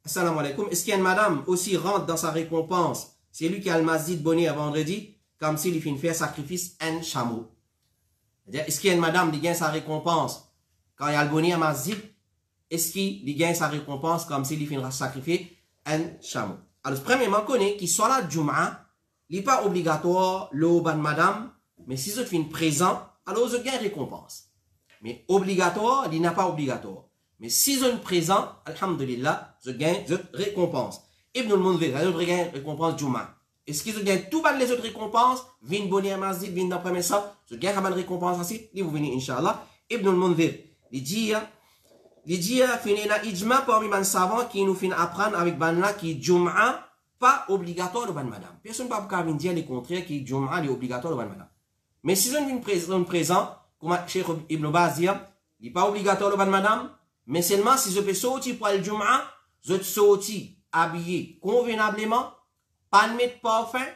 Assalamu alaikum. Est-ce qu'il y a une madame aussi rentre dans sa récompense? C'est lui qui a le masjid bonnet à vendredi, comme s'il fait faire sacrifice un chameau. Est-ce qu'il y a une madame qui gagne sa récompense quand il y a le bonnet à masjid? Est-ce qu'il gagne sa récompense comme s'il finira sacrifier un chameau? Alors, premièrement, connaît qu'il soit là Jum'a, il n'est pas obligatoire, le ban madame, mais si je fais présent, alors je gagne récompense. Mais obligatoire, il n'est pas obligatoire. Mais si je présent, alhamdulillah, je gagne récompense. Ibn al-Munzir, je gagne récompense Jum'a. Est-ce que je gagne tout les autres récompenses? Vin bonnet à masjid, vin d'après ça, je gagne une récompense aussi, il vous venez, Inch'Allah. Ibn al-Munzir, il dit, finina ijma parmi les savants qui nous fin apprendre avec banla qui Jum'a pas obligatoire de ban madame. Personne ne peut pas dire le contraire qui Jum'a est obligatoire de ban madame. Mais si on vient présent, comme Cheikh Ibn Baz dit, il n'est pas obligatoire de ban madame, mais seulement si je peux sortir pour le Jum'a, je sortir habillé convenablement, pas de mettre parfum,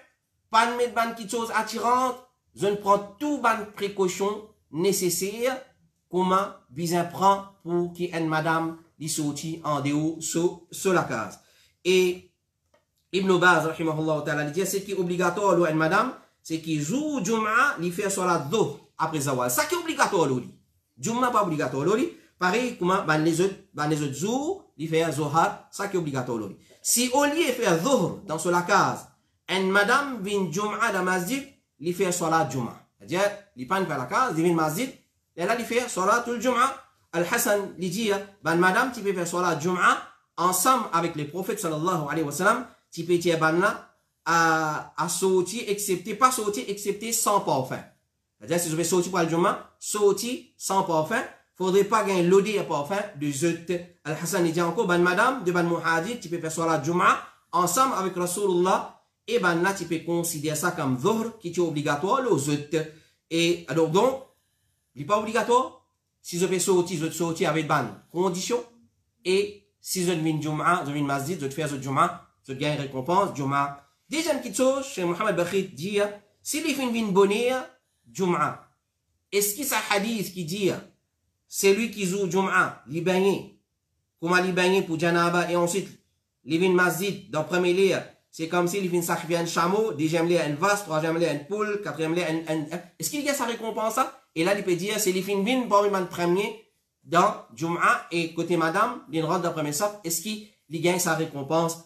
pas de mettre ban qui chose attirante, je ne prends tout ban précaution nécessaire. Comment bien prend pour qu'une madame li sorti en dehors sur la case. Et Ibn Baz, rahimahullah ta'ala, dit c'est qui est obligatoire, une madame, c'est qui joue Jum'a, li fait sur la dhuhr après zawal. Ça qui est obligatoire, lui. Jum'a pas obligatoire, lui. Pareil, comment, les autres jours, li fait zohar, ça qui est obligatoire, lui. Si au lieu de faire dhuhr dans sur la case, une madame vient Jum'a dans masjid, li fait sur la Jum'a. C'est-à-dire, li pas faire la case, il vient masjid, et là, il fait Salat al-Jum'a. Al-Hassan, il dit, madame, tu peux faire Salat al-Jum'a ensemble avec les prophètes, sallallahu alayhi wa sallam, tu peux dire, à sortir, excepté sans parfum. C'est-à-dire, si je vais sortir pour al-Jum'a, sortir sans parfum, faudrait pas gagner l'odeur parfum de zut. Al-Hassan, il dit encore, madame, de Muhajir, tu peux faire Salat al-Jum'a ensemble avec Rasulullah, et là, tu peux considérer ça comme dhuhr, qui est obligatoire, le zut. Et alors, donc, il n'est pas obligatoire. Si je vais sortir avec ban condition. Et si je viens Jum'a, je viens masjid, je vais faire ce Jum'a, je gagne récompense, Jum'a. Deuxième petite chose, chez Mohamed Bakhit dit, si les fins viennent bonner, Jum'a. Est-ce qu'il y a un hadith qui dit, c'est lui qui joue Jum'a, il bagne, comment il bagne pour Janaba, et ensuite, il vient masjid, dans le premier lieu, c'est comme s'il vient sacrifier un chameau, deuxième lieu, un vase, troisième lieu, un poule, quatrième lieu, est-ce qu'il y a sa récompense, ça? Et là, il peut dire, c'est les fins vin parmi les premiers dans Jum'a et côté madame, il rentre dans le premier sac. Est-ce qu'il gagne sa récompense?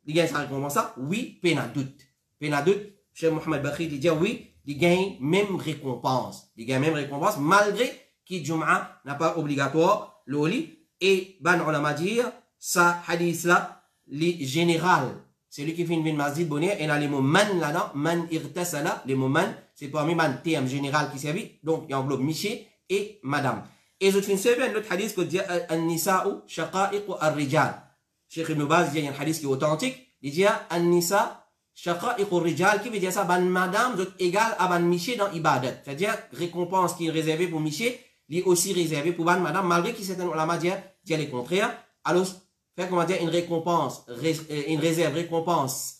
Il gagne sa récompense, ça? Oui, peine à doute. Peine à doute. Cheikh Mohamed Bakhit, il dit, oui, il gagne même récompense. Il gagne même récompense, malgré que Jum'a n'a pas obligatoire, l'oli. Et, ban ulama dire, ça, hadith là, les général. C'est lui qui fait une masjid bonnet, et là, les mots man là-dedans, man irtasala, les mots man, c'est parmi les termes général qui servent, donc il englobe monsieur et madame. Et je finis un autre hadith qui dit, an-nisa'u shaqa'iqu ar-rijal. Cheikh Ibn Baz dit il y a un hadith qui est authentique, il dit An-Nisa Shaqa'iqur Rijal, qui veut dire ça, ban madame, donc égal à ban miché dans Ibadat. C'est-à-dire, récompense qui est réservée pour miché, il est aussi réservée pour ban madame, malgré qu'il certains ulama disent le contraire. Alors, faire comment dire, une récompense, une réserve, récompense,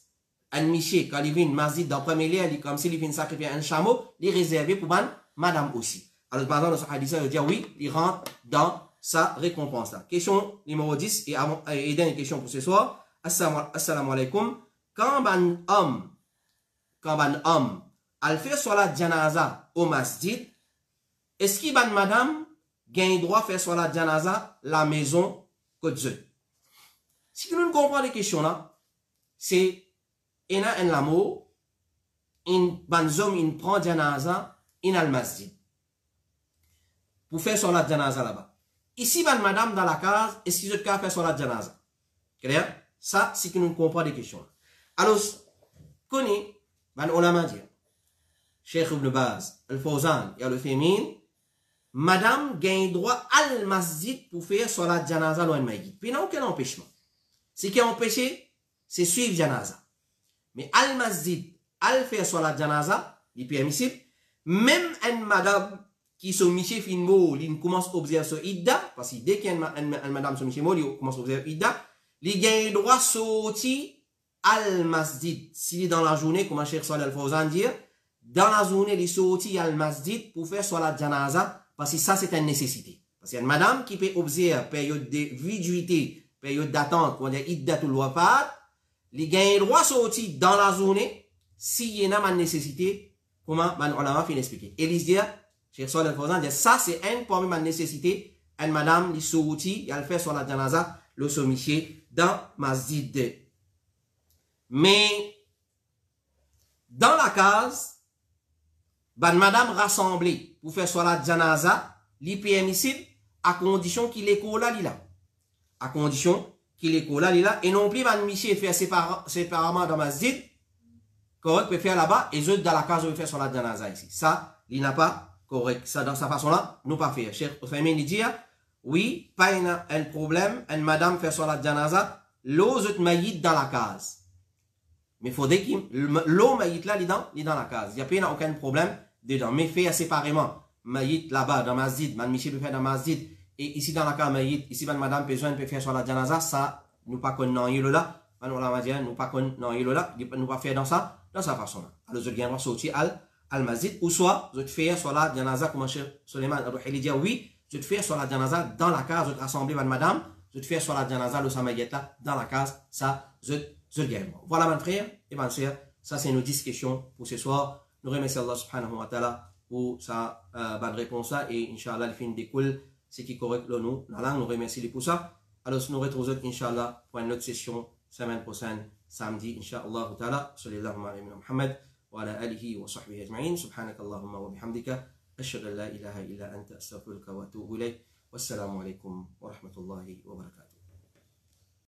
un miché, quand il vient masjid dans le premier lieu, comme s'il vient sacrifier un chameau, il est réservé pour ban madame aussi. Alors, par exemple, dans ce hadith, il dit oui, il rentre dans sa récompense là. Question numéro 10, et dernière question pour ce soir. Assalamu alaikum. Quand un homme, a fait salat janaza au masjid, est-ce qu'il ban madame gagne droit faire salat janaza la maison que Dieu? Si nous comprenons les questions là, c'est un l'amour, une banzom, une prend janaza, in al masjid. Pour faire salat janaza là-bas. Ici, ban madame dans la case, est-ce qu'il peut faire salat janaza? Clair? Ça, c'est que nous comprenons les questions là. Alors, connais, ban ulama dit, Cheikh Ibn Baz, Al-Fawzan et Al-Uthaymin, madame gagne droit al masjid pour faire salat janaza loin de maïd. Puis il n'y a aucun empêchement. Ce qui est empêché, c'est suivre janaza. Mais al masjid, al faire salat janaza, il est permissible. Même une madame qui se miché finmo, il commence à observer ce idda, parce que dès qu'il y a une madame se miché mo, il commence à observer idda, il gagne droit sortir al masjid. S'il est dans la journée, comme Cheikh Salih Al-Fawzan dit, dans la journée, il sortit al masjid pour faire salat janaza, parce que ça, c'est une nécessité. Parce qu'il y a une madame qui peut observer période de viduité, période d'attente, qu'on dit iddatul wafat, il gagne droit sortir dans la journée, s'il y a une nécessité, comment on a fait expliquer. Et il dit, Cheikh Salih Al-Fawzan dit, ça, c'est une parmi ma nécessité, une madame, il sortit, il fait salat janaza, le somiché, dans masjid. Mais, dans la case, ban madame rassemblée pour faire salat janaza, li permissible à condition qu'il est là, là. À condition qu'il est là, là. Et non plus, ban miché faire séparément dans masjid, correct, peut faire là-bas, et eux, dans la case, on peut faire salat janaza ici. Ça, il n'a pas correct. Ça, dans sa façon-là, nous pas faire. Cheikh Othaymin, il dit, oui, pas un problème, une madame fait salat janaza, l'autre maïd dans la case. Mais il faudrait que l'eau maït là, il est dans la case. Il n'y a pas aucun problème dedans. Mais fait séparément. Maït là-bas, dans masjid, man Michel peut faire dans masjid. Et ici dans la case maït, ici madame besoin peut faire sur la janaza, ça, nous pas qu'on n'en là. On l'a dit, nous pas qu'on n'en là. Nous pas faire dans ça, dans sa façon là. Alors, je viens sortir al masjid, ou soit, je te fais sur la janaza, comme Cheikh Suleiman il dit, oui, je te fais sur la janaza dans la case, je te rassembler madame, je te fais sur la janaza, le samayet là, dans la case, ça, je gagne. Voilà, mon frère et ma soeur, ça c'est nos 10 questions pour ce soir. Nous remercions Allah subhanahu wa ta'ala pour sa bonne réponse là et Inch'Allah, le film découle ce qui est correct là, nous, la langue, nous remercions pour ça. Alors, nous retrouvons Inch'Allah pour une autre session semaine prochaine, samedi, Inch'Allah ta'ala, sallallahu alayhi wa Muhammad, wa ala alihi wa sahbihi ajma'in, subhanaka Allahumma wa bihamdika, ashhadu an la ilaha illa anta astaghfiruka wa atubu ilayk, wassalamu alaikum wa rahmatullahi wa barakatuh.